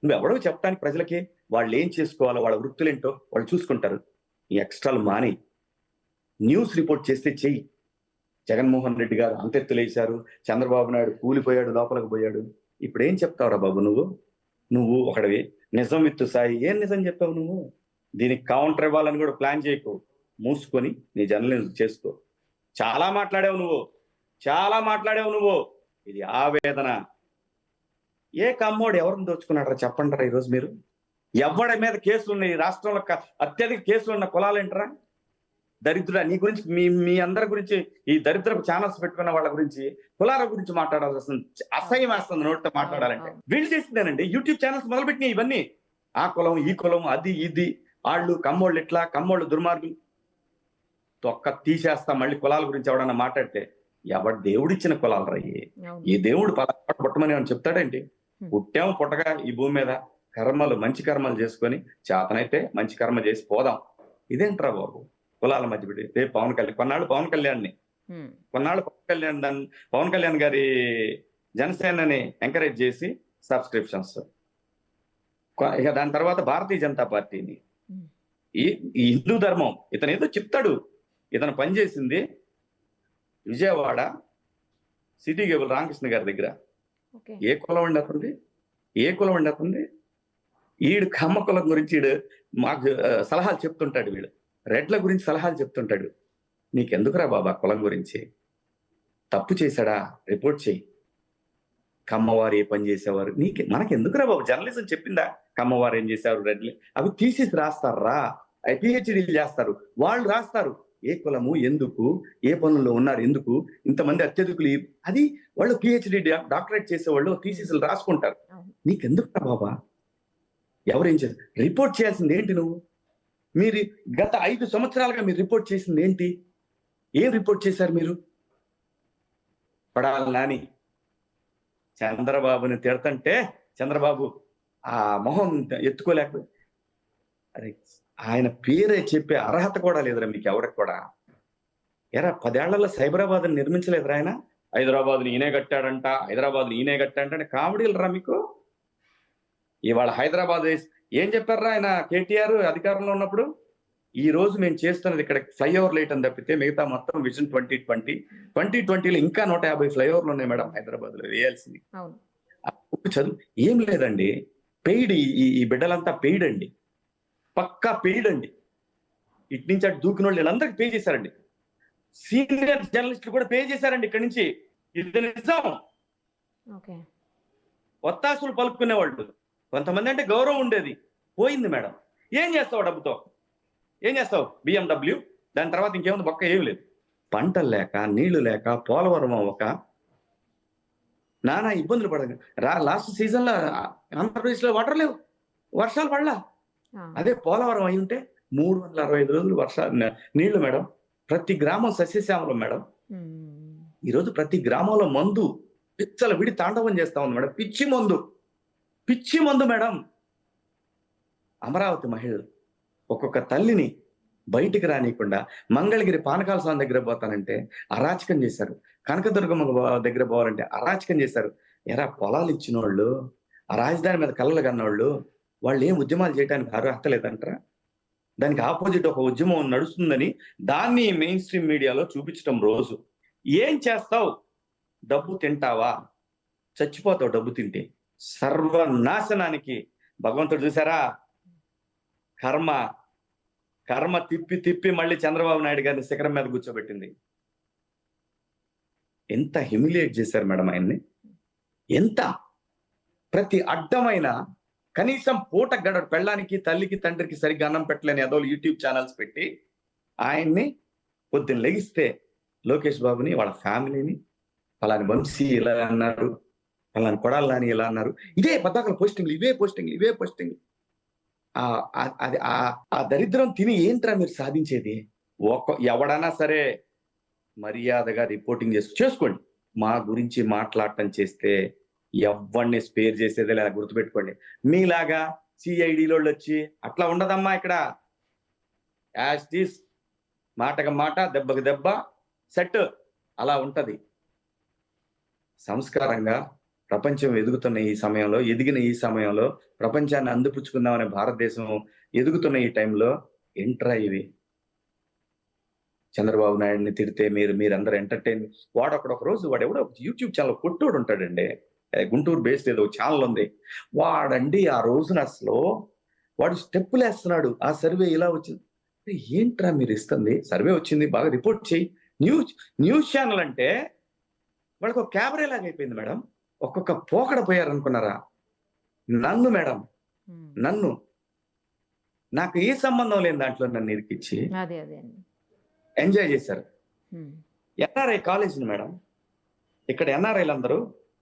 నువ్వెవడో చెప్పడానికి ప్రజలకి వాళ్ళు ఏం చేసుకోవాలో, వాళ్ళ వృత్తులేంటో వాళ్ళు చూసుకుంటారు. ఈ ఎక్స్ట్రాలు మాని న్యూస్ రిపోర్ట్ చేస్తే చెయ్యి. జగన్మోహన్ రెడ్డి గారు అంతెత్తులేశారు, చంద్రబాబు నాయుడు కూలిపోయాడు, లోపలికి పోయాడు. ఇప్పుడు ఏం చెప్తావురా బాబు నువ్వు ఒకడివి. నిజం విత్తు సాయి, ఏం నిజం చెప్పావు నువ్వు? దీనికి కౌంటర్ ఇవ్వాలని కూడా ప్లాన్ చేయకు. మూసుకొని నీ జర్నలిజం చేసుకో. చాలా మాట్లాడావు నువ్వు. ఇది ఆవేదన. ఏ కమ్మోడు ఎవరిని దోచుకున్నాడరా చెప్పండి రా ఈరోజు మీరు? ఎవడి మీద కేసులు ఉన్నాయి రాష్ట్రంలో అత్యధిక కేసులు ఉన్న కులాలు ఏంటరా? దరిద్రుడా, నీ గురించి మీ అందరి గురించి ఈ దరిద్రపు ఛానల్స్ పెట్టుకున్న వాళ్ళ గురించి కులాల గురించి మాట్లాడాల్సి వస్తుంది. అసహ్యం వేస్తుంది నోటితో మాట్లాడాలంటే. వీళ్ళు చేసిందేనండి యూట్యూబ్ ఛానల్స్ మొదలుపెట్టినాయి ఇవన్నీ. ఆ కులం ఈ కులం అది ఇది, వాళ్ళు కమ్మోళ్ళు ఇట్లా, కమ్మోళ్ళు దుర్మార్గులు. తొక్క తీసేస్తా మళ్ళీ కులాల గురించి ఎవడన్నా మాట్లాడితే. ఎవడు దేవుడిచ్చిన కులాలు రయ్యి, ఈ దేవుడు పలాపాటు పుట్టమని అని చెప్తాడేంటి? పుట్టాము పుట్టగా ఈ భూమి మీద కర్మలు మంచి కర్మలు చేసుకొని చేతనైతే మంచి కర్మ చేసి పోదాం. ఇదేంట్రా బాబు కులాల మధ్య పెట్టి? రేపు కొన్నాళ్ళు పవన్ కళ్యాణ్ గారి జనసేనని ఎంకరేజ్ చేసి సబ్స్క్రిప్షన్స్, ఇక దాని తర్వాత భారతీయ జనతా పార్టీని, ఈ హిందూ ధర్మం. ఇతను ఏదో చెప్తాడు. ఇతను పనిచేసింది విజయవాడ సిటీ కేబుల్ రామకృష్ణ గారి దగ్గర. ఏ కులం అండి అతనిది? ఏ కులం అండి అతనిది? ఈడు కమ్మ కులం గురించి ఈడు మాకు సలహాలు చెప్తుంటాడు. వీడు రెడ్ల గురించి సలహాలు చెప్తుంటాడు. నీకెందుకురా బాబా కులం గురించి? తప్పు చేశాడా రిపోర్ట్ చేయి. కమ్మవారు ఏ పని చేసేవారు మనకెందుకురా బాబు? జర్నలిజం చెప్పిందా కమ్మవారు ఏం చేసేవారు రెడ్లు? అవి తీసేసి రాస్తారా? అవి పిహెచ్డీలు చేస్తారు, వాళ్ళు రాస్తారు. ఏ కులము ఎందుకు, ఏ పనుల్లో ఉన్నారు ఎందుకు, ఇంతమంది అత్యధికులు, అది వాళ్ళు పిహెచ్డి డాక్టరేట్ చేసేవాళ్ళు థీసిస్లు రాసుకుంటారు. నీకెందుకురా బాబా? ఎవరేం చేస్తారు? రిపోర్ట్ చేయాల్సింది ఏంటి నువ్వు? మీరు గత 5 సంవత్సరాలుగా మీరు రిపోర్ట్ చేసింది ఏంటి? ఏం రిపోర్ట్ చేశారు మీరు? పడాలి నాని చంద్రబాబుని తిడతంటే చంద్రబాబు ఆ మొహం ఎత్తుకోలేకపోయి, అరే ఆయన పేరే చెప్పే అర్హత కూడా లేదురా మీకు ఎవరికి కూడా. ఎరా 10 ఏళ్లలో సైబరాబాద్ నిర్మించలేదురా ఆయన? హైదరాబాద్ని ఈయనే కట్టాడంట, హైదరాబాద్ని ఈయనే కట్టాడంటే కామెడీలు రా మీకు. ఇవాళ హైదరాబాద్ ఏం చెప్పారా ఆయన కేటీఆర్ అధికారంలో ఉన్నప్పుడు? ఈ రోజు మేము చేస్తున్నది ఇక్కడ ఫ్లైఓవర్ లైట్ అని తప్పితే మిగతా మొత్తం విజన్ 2020లో ఇంకా 150 ఫ్లైఓవర్లు ఉన్నాయి మేడం హైదరాబాద్ లో వేయాల్సింది. చదువు ఏం లేదండి. పెయిడ్, ఈ బిడ్డలంతా పెయిడ్ అండి, పక్కా పెయిడ్ అండి. ఇటు నుంచి అటు దూకిన వాళ్ళు వీళ్ళందరికీ పే చేశారండి. సీనియర్ జర్నలిస్టులు కూడా పే చేశారండి ఇక్కడి నుంచి. ఇది నిజం. ఒత్తాసులు పలుకునేవాళ్ళు కొంతమంది అంటే గౌరవం ఉండేది, పోయింది మేడం. ఏం చేస్తావు డబ్బుతో? ఏం చేస్తావు? BMW, దాని తర్వాత ఇంకేముంది? బొక్క ఏమి లేదు. పంటలు లేక, నీళ్లు లేక, పోలవరం అవ్వక నానా ఇబ్బందులు పడదు. లాస్ట్ సీజన్ లో ఆంధ్రప్రదేశ్ లో వాటర్ లేవు, వర్షాలు పడలా. అదే పోలవరం అయి ఉంటే 365 రోజులు నీళ్లు మేడం. ప్రతి గ్రామం సస్యశ్యామలం మేడం. ఈరోజు ప్రతి గ్రామంలో మందు పిచ్చల విడి తాండవం చేస్తా ఉంది మేడం. పిచ్చి మందు మేడం. అమరావతి మహిళలు ఒక్కొక్క తల్లిని బయటికి రానియకుండా మంగళగిరి పానకాల స్వామి దగ్గర పోతానంటే అరాచకం చేశారు. కనకదుర్గమ్మ దగ్గర పోవాలంటే అరాచకం చేశారు. ఎరా పొలాలు ఇచ్చిన వాళ్ళు, ఆ రాజధాని మీద కళ్ళలు కన్నవాళ్ళు, వాళ్ళు ఏం ఉద్యమాలు చేయడానికి అర్హత లేదంటారా? దానికి ఆపోజిట్ ఒక ఉద్యమం నడుస్తుందని దాన్ని మెయిన్ స్ట్రీమ్ మీడియాలో చూపించడం రోజు. ఏం చేస్తావు? డబ్బు తింటావా? చచ్చిపోతావు డబ్బు తింటే. సర్వనాశనానికి భగవంతుడు చూసారా? కర్మ తిప్పి మళ్ళీ చంద్రబాబు నాయుడు గారిని శిఖరం మీద కూర్చోబెట్టింది. ఎంత హ్యూమిలియేట్ చేశారు మేడం ఆయన్ని. ఎంత ప్రతి అడ్డమైన కనీసం పూట గడడు పెళ్ళానికి, తల్లికి, తండ్రికి సరిగ్గా అన్నం పెట్టలేని ఏదో యూట్యూబ్ ఛానల్స్ పెట్టి ఆయన్ని పొద్దున్న లెగిస్తే లోకేష్ బాబుని, వాళ్ళ ఫ్యామిలీని, పలాని వంశీ ఇలా అన్నారు, పలాని కొడాలని ఇలా అన్నారు. ఇదే పద్దాకల పోస్టింగ్లు, ఇవే పోస్టింగ్లు. ఆ దరిద్రం తిని ఏంట్రా మీరు సాధించేది? ఎవడన్నా సరే మర్యాదగా రిపోర్టింగ్ చేసుకోండి. మా గురించి మాట్లాడటం చేస్తే ఎవరిని స్పేర్ చేసేదే లేదా గుర్తుపెట్టుకోండి. మీలాగా సిఐడిలో వచ్చి అట్లా ఉండదమ్మా ఇక్కడ. యాజ్ టీస్, మాటకు మాట, దెబ్బకు దెబ్బ సెట్ అలా ఉంటది. సంస్కారంగా ప్రపంచం ఎదిగిన ఈ సమయంలో ప్రపంచాన్ని అందిపుచ్చుకుందామనే భారతదేశం ఎదుగుతున్న ఈ టైంలో ఎంట్రా ఇవి? చంద్రబాబు నాయుడిని తిడితే మీరందరూ ఎంటర్టైన్. వాడు ఎవడో యూట్యూబ్ ఛానల్ కొట్టోడు ఉంటాడండి, గుంటూరు బేస్డ్ ఏదో ఛానల్ ఉంది. వాడండి ఆ రోజున అసలు వాడు స్టెప్పులు వేస్తున్నాడు. ఆ సర్వే ఇలా వచ్చింది. ఏంట్రా మీరు ఇస్తుంది? సర్వే వచ్చింది, బాగా రిపోర్ట్ చేయి. న్యూస్ ఛానల్ అంటే వాళ్ళకి ఒక క్యాబరే లాగా అయిపోయింది మేడం. ఒక్కొక్క పోకడ పోయారనుకున్నారా? నన్ను నాకు ఏ సంబంధం లేని దాంట్లో నన్ను ఇరికిచ్చి అదే అదే అండి. ఎంజాయ్ చేశారు. ఉమ్. ఎన్ఆర్ఐ కాలేజీని మేడం, ఇక్కడ ఎన్ఆర్ఐలు అందరూ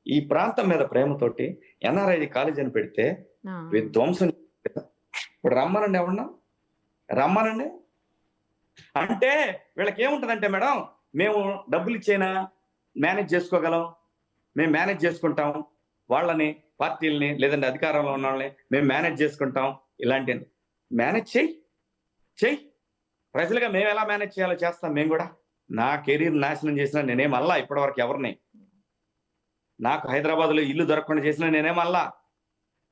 ఈ ప్రాంతం మీద ప్రేమతోటి ఎన్ఆర్ఐ కాలేజ్ అని పెడితే ఆ. విధ్వంసం చేశారు. ఇప్పుడు రమ్మనండి, ఎవరన్నా రమ్మనండి. అంటే వీళ్ళకి ఏముంటదంటే మేడం, మేము డబ్బులు ఇచ్చేనా మేనేజ్ చేసుకోగలం, మేము మేనేజ్ చేసుకుంటాం వాళ్ళని, పార్టీలని, లేదంటే అధికారంలో ఉన్న వాళ్ళని మేము మేనేజ్ చేసుకుంటాం. ఇలాంటి మేనేజ్ చెయ్యి ప్రజలుగా మేము ఎలా మేనేజ్ చేయాలో చేస్తాం. మేము కూడా నా కెరీర్ నాశనం చేసినా నేనేమల్లా ఇప్పటివరకు ఎవరిని, నాకు హైదరాబాద్లో ఇల్లు దొరకకుండా చేసినా నేనేమల్లా,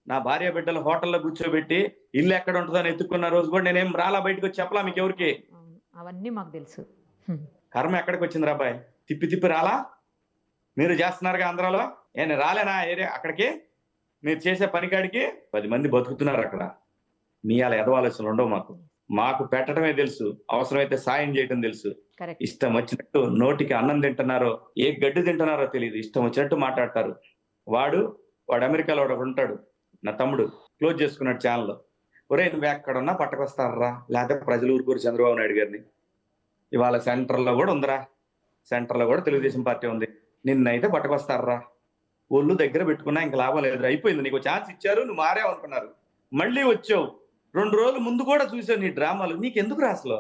నా భార్య బిడ్డలు హోటల్లో కూర్చోబెట్టి ఇల్లు ఎక్కడ ఉంటుందో అని ఎత్తుకున్న రోజు కూడా నేనేం రాలా బయటకు వచ్చి చెప్పలా మీకు ఎవరికి. అవును, అవన్నీ మాకు తెలుసు. కర్మ ఎక్కడికి వచ్చింది రాబాయ్, తిప్పి రాలా, మీరు చేస్తున్నారుగా ఆంధ్రాలో, నేను రాలేనా ఏరియా అక్కడికి, మీరు చేసే పనికాడికి 10 మంది బతుకుతున్నారు అక్కడ. మీ అలా ఎదవాల్సిన ఉండవు మాకు పెట్టడమే తెలుసు, అవసరమైతే సాయం చేయటం తెలుసు. కరెక్ట్. ఇష్టం వచ్చినట్టు నోటికి అన్నం తింటున్నారో ఏ గడ్డి తింటున్నారో తెలియదు, ఇష్టం వచ్చినట్టు మాట్లాడతారు. వాడు అమెరికాలో ఒకడు ఉంటాడు, నా తమ్ముడు క్లోజ్ చేసుకున్నాడు ఛానల్. ఒరే నువ్వు ఎక్కడున్నా పట్టకొస్తారా, లేకపోతే ప్రజలు ఊరుకూరు చంద్రబాబు నాయుడు గారిని. ఇవాళ సెంటర్లో కూడా ఉందిరా, సెంటర్లో కూడా తెలుగుదేశం పార్టీ ఉంది, నిన్నైతే పట్టకొస్తారా, ఒళ్ళు దగ్గర పెట్టుకున్నా ఇంకా లాభం లేదురా, అయిపోయింది, నీకు ఛాన్స్ ఇచ్చారు, నువ్వు మారావు అనుకున్నారు, మళ్ళీ వచ్చావు. 2 రోజులు ముందు కూడా చూసావు నీ డ్రామాలు. నీకెందుకు రాసలో,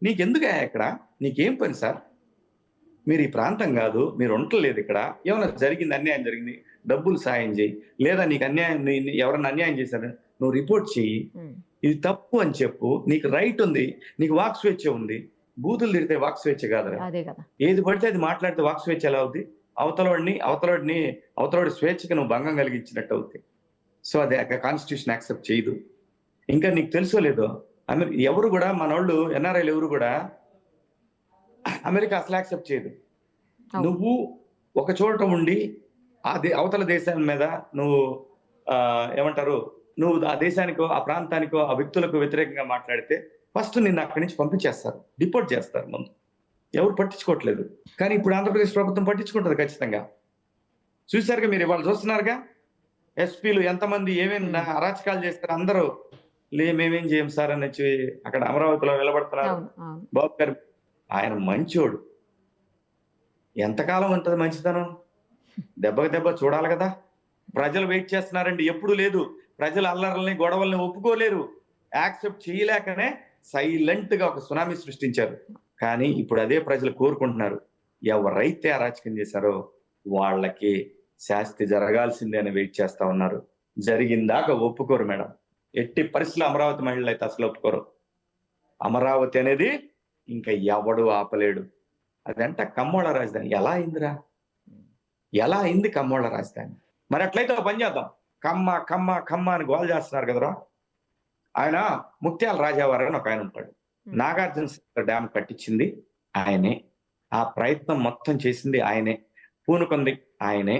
నీకెందుకు ఇక్కడ, నీకేం పని సార్? మీరు ఈ ప్రాంతం కాదు, మీరు ఉండలేదు ఇక్కడ, ఏమైనా జరిగింది, అన్యాయం జరిగింది, డబ్బులు సాయం చేయి, లేదా నీకు అన్యాయం, ఎవరన్నా అన్యాయం చేశారు నువ్వు రిపోర్ట్ చెయ్యి, ఇది తప్పు అని చెప్పు. నీకు రైట్ ఉంది, నీకు వాక్ స్వేచ్ఛ ఉంది. బూతులు తిరిగితే వాక్ స్వేచ్ఛ కాదురా, ఏది పడితే అది మాట్లాడితే వాక్ స్వేచ్ఛ ఎలా అవుద్ది? అవతలోడి స్వేచ్ఛకి నువ్వు భంగం కలిగించినట్టు అవుతుంది. సో అది కాన్స్టిట్యూషన్ యాక్సెప్ట్ చేయదు. ఇంకా నీకు తెలుసో లేదో, ఎవరు కూడా మనోళ్ళు ఎన్ఆర్ఐలు ఎవరు కూడా అమెరికా అసలు యాక్సెప్ట్ చేయదు. నువ్వు ఒక చోట ఉండి అవతల దేశం మీద నువ్వు ఏమంటారు, నువ్వు ఆ దేశానికో ఆ ప్రాంతానికో ఆ వ్యక్తులకు వ్యతిరేకంగా మాట్లాడితే ఫస్ట్ నిన్ను అక్కడి నుంచి పంపించేస్తారు, డిపోర్ట్ చేస్తారు. ముందు ఎవరు పట్టించుకోవట్లేదు, కానీ ఇప్పుడు ఆంధ్రప్రదేశ్ ప్రభుత్వం పట్టించుకుంటుంది ఖచ్చితంగా. చూసారుగా మీరు, ఇవాళ చూస్తున్నారుగా ఎస్పీలు ఎంతమంది ఏమేమి అరాచకాలు చేస్తారు. అందరూ మేమేం చేయం సార్ అని వచ్చి అక్కడ అమరావతిలో నిలబడుతున్నారు. బాబు గారు ఆయన మంచోడు, ఎంతకాలం ఉంటుంది మంచితనం? దెబ్బకి దెబ్బ చూడాలి కదా. ప్రజలు వెయిట్ చేస్తున్నారండి, ఎప్పుడు లేదు. ప్రజలు అల్లర్లని గొడవల్ని ఒప్పుకోలేరు, యాక్సెప్ట్ చేయలేకనే సైలెంట్ గా ఒక సునామీ సృష్టించారు. కానీ ఇప్పుడు అదే ప్రజలు కోరుకుంటున్నారు, ఎవరైతే అరాచకం చేశారో వాళ్ళకి శాస్తి జరగాల్సిందే అని వెయిట్ చేస్తా ఉన్నారు. జరిగిందాకా ఒప్పుకోరు మేడం, ఎట్టి పరిస్థితుల్లో అమరావతి మహిళలు అయితే అసలు ఒప్పుకోరు. అమరావతి అనేది ఇంకా ఎవడు ఆపలేడు. అదంట కమ్మోళ్ళ రాజధాని. ఎలా అయిందిరా, ఎలా అయింది కమ్మోళ్ళ రాజధాని? మరి అట్లయితే ఒక పని చేద్దాం, కమ్మ కమ్మ కమ్మ అని గోల్ చేస్తున్నారు కదరా. ఆయన ముత్యాల రాజావారు అని ఒక ఆయన ఉంటాడు, నాగార్జున డ్యామ్ కట్టించింది ఆయనే, ఆ ప్రయత్నం మొత్తం చేసింది ఆయనే, పూనుకుంది ఆయనే,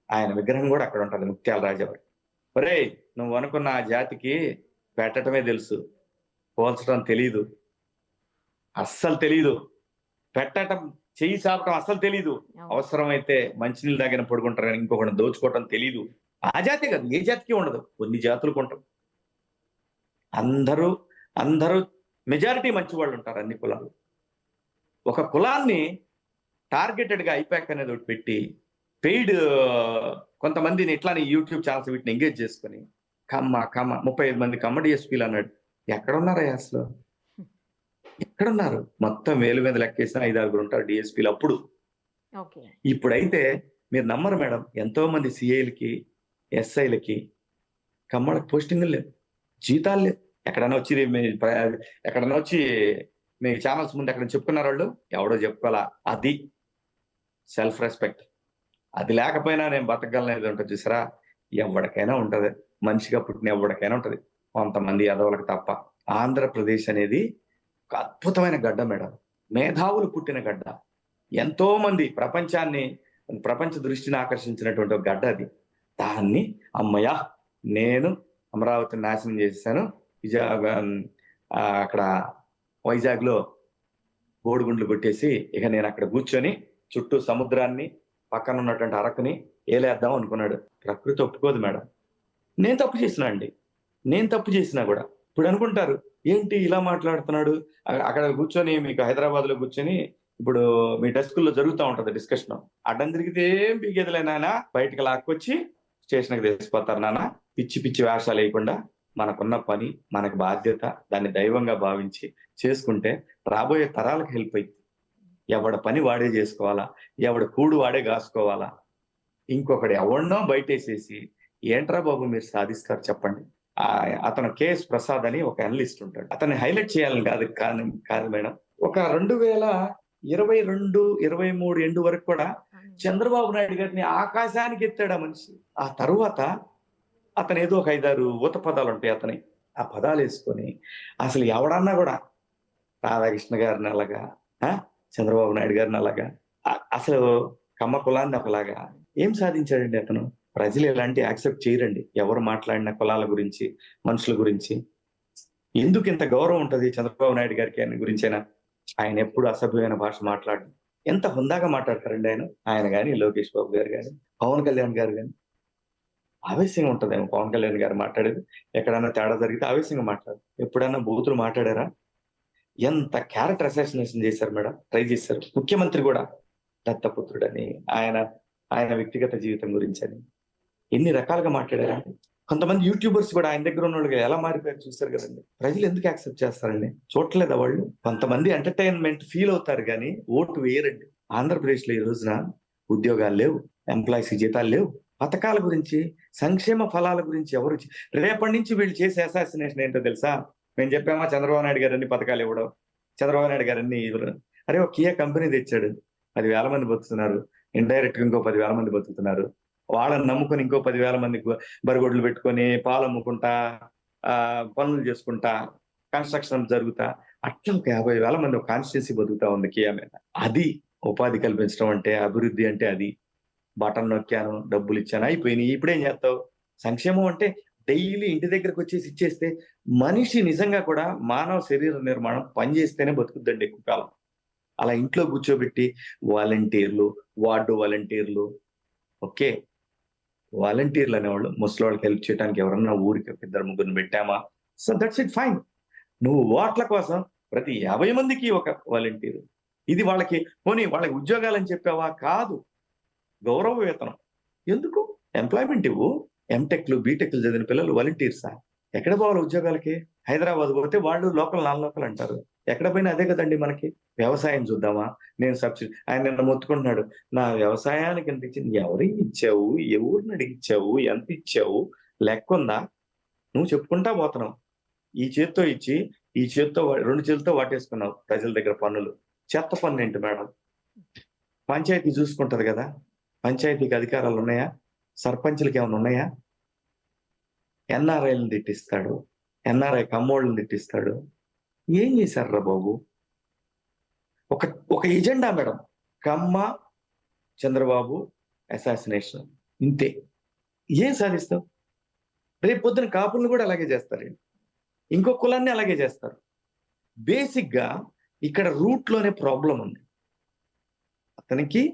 ఆయన విగ్రహం కూడా అక్కడ ఉంటుంది ముత్యాల రాజావారు. ఒరే నువ్వు అనుకున్న ఆ జాతికి పెట్టడమే తెలుసు, పోల్చడం తెలీదు, అస్సలు తెలీదు. పెట్టడం, చెయ్యి చాపటం అస్సలు తెలీదు. అవసరమైతే మంచినీళ్ళు దాగిన పడుకుంటారు కానీ ఇంకొకటి దోచుకోవటం తెలీదు. ఆ జాతి కాదు, ఏ జాతికి ఉండదు, కొన్ని జాతులకు ఉంటారు. అందరూ మెజారిటీ మంచి వాళ్ళు ఉంటారు అన్ని కులాలు. ఒక కులాన్ని టార్గెటెడ్ గా ఐపాక్ అనేది ఒకటి పెట్టి పెయిడ్ కొంతమందిని ఇట్లానే యూట్యూబ్ ఛానల్స్ వీటిని ఎంగేజ్ చేసుకుని కమ్మ 35 మంది కమ్మ డిఎస్పీలు అన్నాడు. ఎక్కడున్నారా అసలు, ఎక్కడున్నారు? మొత్తం వేలు మీద లెక్కేసిన 5-6 ఉంటారు డిఎస్పీలు అప్పుడు. ఇప్పుడైతే మీరు నమ్మరు మేడం, ఎంతో మంది సిఐలకి ఎస్ఐలకి కమ్మలకు పోస్టింగ్లు లేవు, జీతాలు లేవు. ఎక్కడైనా వచ్చి మీ ఛానల్స్ ముందు ఎక్కడ చెప్పుకున్నారు వాళ్ళు, ఎవడో చెప్పుకోవాలా. అది సెల్ఫ్ రెస్పెక్ట్. అది లేకపోయినా నేను బతకగలనేది ఉంటుంది చూసారా, ఎవరికైనా ఉంటది, మనిషిగా పుట్టిన ఎవరికైనా ఉంటది, కొంతమంది ఎదవలకు తప్ప. ఆంధ్రప్రదేశ్ అనేది ఒక అద్భుతమైన గడ్డ మేడం, మేధావులు పుట్టిన గడ్డ, ఎంతో మంది ప్రపంచ దృష్టిని ఆకర్షించినటువంటి ఒక గడ్డ అది. దాన్ని అమ్మయ్య నేను అమరావతిని నాశనం చేశాను, అక్కడ వైజాగ్ లో బోడిగుండ్లు కొట్టేసి ఇక నేను అక్కడ కూర్చొని చుట్టూ సముద్రాన్ని పక్కన ఉన్నటువంటి అరకుని ఏలేద్దాం అనుకున్నాడు. ప్రకృతి ఒప్పుకోదు మేడం. నేను తప్పు చేసినా కూడా ఇప్పుడు అనుకుంటారు ఏంటి ఇలా మాట్లాడుతున్నాడు, అక్కడ కూర్చొని మీకు హైదరాబాద్ లో కూర్చొని ఇప్పుడు మీ డెస్కుల్లో జరుగుతూ ఉంటది డిస్కషన్. అడ్డం తిరిగితే ఏం పీకేదిలే నాన్న, బయటకు లాక్కొచ్చి స్టేషన్కి తెచ్చిపోతారు నాన్న. పిచ్చి పిచ్చి వేషాలు వేయకుండా మనకున్న పని, మనకు బాధ్యత, దాన్ని దైవంగా భావించి చేసుకుంటే రాబోయే తరాలకు హెల్ప్ అయింది. ఎవడ పని వాడే చేసుకోవాలా, ఎవడ కూడు వాడే కాసుకోవాలా. ఇంకొకటి ఎవరినో బయటేసేసి ఏంట్రా బాబు మీరు సాధిస్తారు చెప్పండి. అతను కేఎస్ ప్రసాద్ అని ఒక అనలిస్ట్ ఉంటాడు, అతన్ని హైలైట్ చేయాలని కాదు మేడం. ఒక 2022, 23 ఎండు వరకు కూడా చంద్రబాబు నాయుడు గారిని ఆకాశానికి ఎత్తాడు ఆ మనిషి. ఆ తరువాత అతను ఏదో ఒక 5-6 ఊత పదాలు ఉంటాయి అతని, ఆ పదాలు వేసుకొని అసలు ఎవడన్నా కూడా రాధాకృష్ణ గారిని అలాగా, చంద్రబాబు నాయుడు గారిని అలాగా, అసలు కమ్మ కులాన్ని ఒకలాగా ఏం సాధించాడండి అతను. ప్రజలు ఎలాంటి యాక్సెప్ట్ చేయరండి ఎవరు మాట్లాడిన కులాల గురించి, మనుషుల గురించి. ఎందుకు ఇంత గౌరవం ఉంటది చంద్రబాబు నాయుడు గారికి అని గురించైనా? ఆయన ఎప్పుడు అసభ్యమైన భాష మాట్లాడు, ఎంత హుందాగా మాట్లాడతారండి ఆయన కానీ, లోకేష్ బాబు గారు కానీ, పవన్ కళ్యాణ్ గారు కానీ. ఆవేశంగా ఉంటదేమో పవన్ కళ్యాణ్ గారు మాట్లాడేది, ఎక్కడైనా తేడా జరిగితే ఆవేశంగా మాట్లాడు. ఎప్పుడైనా బూతులు మాట్లాడారా? ఎంత క్యారెక్టర్ అసాసినేషన్ చేశారు మేడం, ట్రై చేశారు. ముఖ్యమంత్రి కూడా దత్తపుత్రుడని, ఆయన వ్యక్తిగత జీవితం గురించి అని ఎన్ని రకాలుగా మాట్లాడారండి. కొంతమంది యూట్యూబర్స్ కూడా ఆయన దగ్గర ఉన్న వాళ్ళు ఎలా మారిపోయారు చూస్తారు కదండి. ప్రజలు ఎందుకు యాక్సెప్ట్ చేస్తారండి? చూడలేదా వాళ్ళు? కొంతమంది ఎంటర్టైన్మెంట్ ఫీల్ అవుతారు కానీ ఓటు వేయరండి. ఆంధ్రప్రదేశ్ లో ఈ రోజున ఉద్యోగాలు లేవు, ఎంప్లాయీస్ జీతాలు లేవు, పథకాల గురించి, సంక్షేమ ఫలాల గురించి ఎవరు రేపటి నుంచి వీళ్ళు చేసే అసాసినేషన్ ఏంటో తెలుసా? మేము చెప్పామా చంద్రబాబు నాయుడు గారు అన్ని పథకాలు ఇవ్వడం, చంద్రబాబు నాయుడు గారు అన్ని ఇవ్వడం. అరే ఒక కియా కంపెనీ తెచ్చాడు, 10,000 మంది బతుకుతున్నారు, ఇండైరెక్ట్ గా ఇంకో 10,000 మంది బతుకుతున్నారు. వాళ్ళని నమ్ముకొని ఇంకో 10,000 మంది బరిగొడ్లు పెట్టుకొని పాలు అమ్ముకుంటా, పనులు చేసుకుంటా, కన్స్ట్రక్షన్ జరుగుతా, అట్లా ఒక 50,000 మంది ఒక కాన్స్టిట్యూన్సీ బతుకుతా ఉంది కియా మీద. అది ఉపాధి కల్పించడం అంటే, అభివృద్ధి అంటే అది. బటన్ నొక్కాను, డబ్బులు ఇచ్చాను, అయిపోయినాయి. ఇప్పుడేం చేస్తావు? సంక్షేమం అంటే డైలీ ఇంటి దగ్గరకు వచ్చేసి ఇచ్చేస్తే మనిషి నిజంగా కూడా మానవ శరీర నిర్మాణం పనిచేస్తేనే బతుకుద్దండి ఎక్కువ కాలం. అలా ఇంట్లో కూర్చోబెట్టి వాలంటీర్లు, వార్డు వాలంటీర్లు, ఓకే వాలంటీర్లు అనేవాళ్ళు ముసలివాళ్ళకి హెల్ప్ చేయడానికి ఎవరన్నా ఊరికి 2-3 పెట్టామా, సో దట్స్ ఇట్, ఫైన్. నువ్వు ఓట్ల కోసం ప్రతి 50 మందికి ఒక వాలంటీర్. ఇది వాళ్ళకి పోనీ వాళ్ళకి ఉద్యోగాలని చెప్పావా? కాదు, గౌరవ వేతనం. ఎందుకు? ఎంప్లాయ్మెంట్ ఇవ్వు. ఎంటెక్లు, బీటెక్లు చదివిన పిల్లలు వాలంటీర్సా? ఎక్కడ పోవాలి ఉద్యోగాలకి? హైదరాబాద్ పోతే వాళ్ళు లోకల్, నాన్ లోకల్ అంటారు. ఎక్కడ పోయినా అదే కదండి మనకి. వ్యవసాయం చూద్దామా? నేను సబ్సిడీ, ఆయన నిన్న మొత్తుకుంటున్నాడు, నా వ్యవసాయానికి ఎంత ఇచ్చింది, ఎవరికి ఇచ్చావు, ఎవరిని అడిగిచ్చావు, ఎంత ఇచ్చావు, లెక్క ఉందా? నువ్వు చెప్పుకుంటా పోతున్నావు. ఈ చేత్తో ఇచ్చి ఈ చేత్తో 2 చేతులతో వాటేసుకున్నావు ప్రజల దగ్గర పన్నులు. చెత్త పన్ను ఏంటి మేడం? పంచాయతీ చూసుకుంటది కదా, పంచాయతీకి అధికారాలు ఉన్నాయా? సర్పంచులకి ఏమైనా ఉన్నాయా? ఎన్ఆర్ఐలను తిట్టిస్తాడు, ఎన్ఆర్ఐ కమ్మోళ్ళని తిట్టిస్తాడు. ఏం చేశారు బాబు? ఒక ఎజెండా మేడం, కమ్మ చంద్రబాబు అసాసినేషన్, ఇంతే. ఏం సాధిస్తావు? రేపు పొద్దున కాపులను కూడా అలాగే చేస్తారండి, ఇంకో కులాన్ని అలాగే చేస్తారు. బేసిక్ గా ఇక్కడ రూట్ లోనే ప్రాబ్లం ఉంది. అతనికి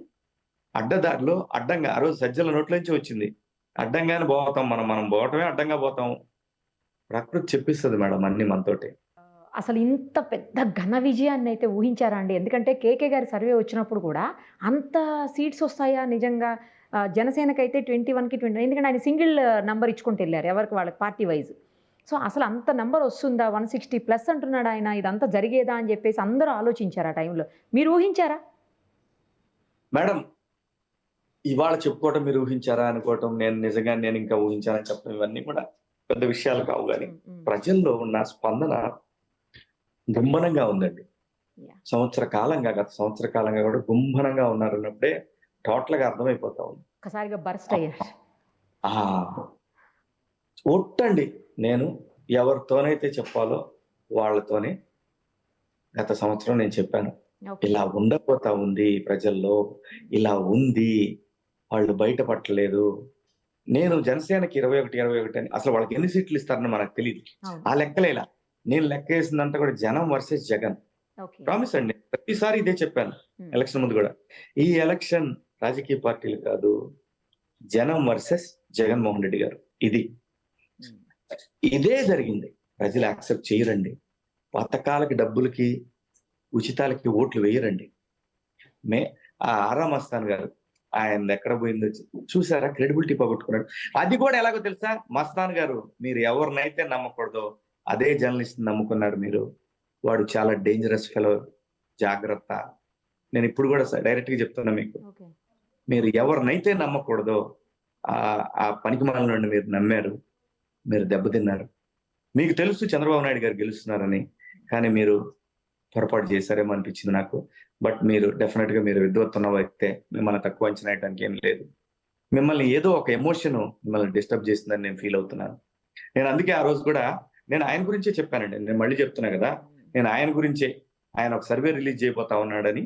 అడ్డదారిలో అడ్డంగా, ఆ రోజు సజ్జల నోట్ల నుంచి వచ్చింది, అడ్డంగానే పోతాం మనం పోవటమే అడ్డంగా పోతాం. ప్రకృతి చెప్పిస్తుంది మేడం అన్ని మనతోటి. అసలు ఇంత పెద్ద ఘన విజయాన్ని అయితే ఊహించారా అండి? ఎందుకంటే కేకే గారి సర్వే వచ్చినప్పుడు కూడా అంత సీట్స్ వస్తాయా నిజంగా? జనసేనకైతే 21కి 20, ఎందుకంటే ఆయన సింగిల్ నంబర్ ఇచ్చుకుంటూ వెళ్ళారు ఎవరికి వాళ్ళకి పార్టీ వైజ్. సో అసలు అంత నంబర్ వస్తుందా? 160+ అంటున్నాడు ఆయన. ఇదంతా జరిగేదా అని చెప్పేసి అందరూ ఆలోచించారు ఆ టైంలో. మీరు ఊహించారా మేడం? ఇవాళ చెప్పుకోవటం మీరు ఊహించారా అనుకోవటం, నేను ఇంకా ఊహించానని చెప్పడం, ఇవన్నీ కూడా పెద్ద విషయాలు కావు. కానీ ప్రజల్లో ఉన్న స్పందన గుంభనంగా ఉందండి. గత సంవత్సర కాలంగా కూడా గుంభనంగా ఉన్నారన్నప్పుడే టోటల్ గా అర్థమైపోతా ఉంది. ఒకసారిగా బర్స్ట్ అయ్యారు. ఒట్టండి, నేను ఎవరితోనైతే చెప్పాలో వాళ్ళతోనే గత సంవత్సరం నేను చెప్పాను, ఇలా ఉండపోతా ఉంది ప్రజల్లో, ఇలా ఉంది, వాళ్ళు బయటపడలేదు. నేను జనసేనకి 21 అని, అసలు వాళ్ళకి ఎన్ని సీట్లు ఇస్తారని మనకు తెలియదు. ఆ లెక్కలేలా నేను లెక్క వేసిందంతా కూడా జనం వర్సెస్ జగన్. ప్రామిస్ అండి, ప్రతిసారి ఇదే చెప్పాను ఎలక్షన్ ముందు కూడా. ఈ ఎలక్షన్ రాజకీయ పార్టీలు కాదు, జనం వర్సెస్ జగన్మోహన్ రెడ్డి గారు. ఇదే జరిగింది. ప్రజలు యాక్సెప్ట్ చేయరండి. పథకాలకి, డబ్బులకి, ఉచితాలకి ఓట్లు వేయరండి. ఆ ఆరా మస్తాన్ గారు ఆయన ఎక్కడ పోయిందో చూసారా, క్రెడిబిలిటీ పోగొట్టుకున్నాడు. అది కూడా ఎలాగో తెలుసా, మస్తాన్ గారు మీరు ఎవరినైతే నమ్మకూడదో అదే జర్నలిస్ట్ నమ్ముకున్నారు మీరు. వాడు చాలా డేంజరస్ ఫెలో, జాగ్రత్త. నేను ఇప్పుడు కూడా డైరెక్ట్ గా చెప్తున్నా మీకు, మీరు ఎవరినైతే నమ్మకూడదో ఆ పనికిమాలిన నుండి మీరు నమ్మారు, మీరు దెబ్బతిన్నారు. మీకు తెలుసు చంద్రబాబు నాయుడు గారు గెలుస్తున్నారని, కానీ మీరు పొరపాటు చేశారేమో అనిపించింది నాకు. బట్ మీరు డెఫినెట్ గా మీరు విద్వత్తున్న వ్యక్తే, మిమ్మల్ని తక్కువ అంచనా వేయడానికి ఏం లేదు. మిమ్మల్ని ఏదో ఒక ఎమోషన్ మిమ్మల్ని డిస్టర్బ్ చేసిందని నేను ఫీల్ అవుతున్నాను. నేను అందుకే ఆ రోజు కూడా నేను ఆయన గురించే చెప్పానండి. నేను మళ్ళీ చెప్తున్నా కదా, నేను ఆయన గురించే, ఆయన ఒక సర్వే రిలీజ్ చేయబోతా ఉన్నాడని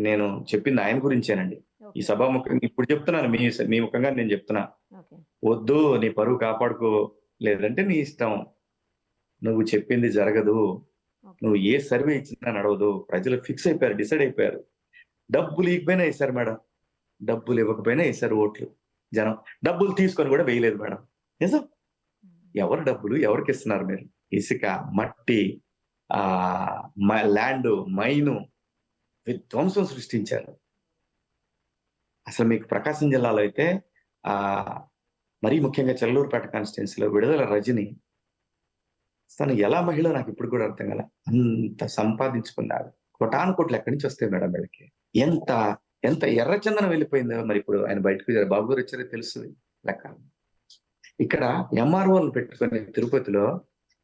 నేను చెప్పింది ఆయన గురించేనండి. ఈ సభాముఖంగా ఇప్పుడు చెప్తున్నాను, మీ ముఖంగా నేను చెప్తున్నా, వద్దు నీ పరువు కాపాడుకో, లేదంటే నీ ఇష్టం, నువ్వు చెప్పింది జరగదు, నువ్వు ఏ సర్వే ఇచ్చినా నడవదు. ప్రజలు ఫిక్స్ అయిపోయారు, డిసైడ్ అయిపోయారు. డబ్బులు ఇవ్వకపోయినా వేశారు మేడం, డబ్బులు ఇవ్వకపోయినా వేశారు ఓట్లు. జనం డబ్బులు తీసుకొని కూడా వేయలేదు మేడం. నిజం. ఎవరు డబ్బులు ఎవరికి ఇస్తున్నారు మీరు? ఇసుక, మట్టి, ల్యాండ్, మైను విధ్వంసం సృష్టించారు. అసలు మీకు ప్రకాశం జిల్లాలో అయితే మరీ ముఖ్యంగా చెల్లూరుపేట కాన్స్టిట్యున్సీలో విడుదల రజని, తను ఎలా మహిళ నాకు ఇప్పుడు కూడా అర్థం కాల. అంత సంపాదించుకున్నారు. కోటాను కోట్లు ఎక్కడి నుంచి వస్తాయి మేడం వీళ్ళకి? ఎంత ఎంత ఎర్రచందనం వెళ్ళిపోయిందో. మరి ఇప్పుడు ఆయన బయటకు బాబు గారు వచ్చారో తెలుస్తుంది లెక్క. ఇక్కడ ఎంఆర్ఓలను పెట్టుకుని, తిరుపతిలో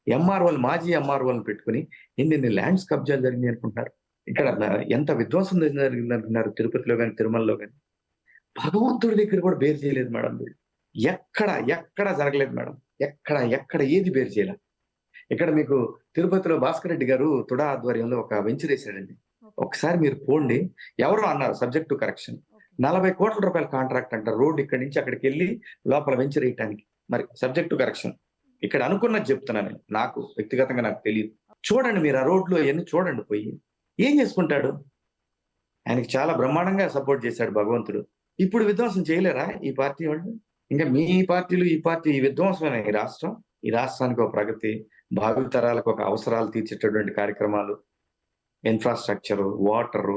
ఎంఆర్ఓలు, మాజీ ఎంఆర్ఓలను పెట్టుకుని ఎన్ని ల్యాండ్స్ కబ్జాలు జరిగింది అనుకుంటున్నారు. ఇక్కడ ఎంత విధ్వంసం జరిగింది అనుకున్నారు తిరుపతిలో కానీ తిరుమలలో కానీ. భగవంతుడి దగ్గర కూడా బేర్ చేయలేదు మేడం వీళ్ళు. ఎక్కడ జరగలేదు మేడం, ఎక్కడ ఏది బేర్ చేయలేదు. ఇక్కడ మీకు తిరుపతిలో భాస్కర్ రెడ్డి గారు తుడా ఆధ్వర్యంలో ఒక వెంచర్ వేసాడండి. ఒకసారి మీరు పోండి, ఎవరో అన్నారు సబ్జెక్ట్ టు కరెక్షన్, 40 కోట్ల రూపాయల కాంట్రాక్ట్ అంట, రోడ్డు ఇక్కడి నుంచి అక్కడికి వెళ్ళి లోపల వెంచర్ వేయటానికి. మరి సబ్జెక్ట్ టు కరెక్షన్ ఇక్కడ అనుకున్నది చెప్తున్నాను, నాకు వ్యక్తిగతంగా నాకు తెలియదు. చూడండి మీరు ఆ రోడ్లు అవన్నీ చూడండి, పోయి ఏం చేసుకుంటాడు. ఆయనకి చాలా బ్రహ్మాండంగా సపోర్ట్ చేశాడు భగవంతుడు. ఇప్పుడు విధ్వంసం చేయలేరా ఈ పార్టీ వాళ్ళు? ఇంకా మీ పార్టీలు, ఈ పార్టీ, ఈ విధ్వంసమైన ఈ రాష్ట్రం, ఈ రాష్ట్రానికి ఒక ప్రగతి, భావితరాలకు ఒక అవసరాలు తీర్చేటటువంటి కార్యక్రమాలు, ఇన్ఫ్రాస్ట్రక్చరు, వాటరు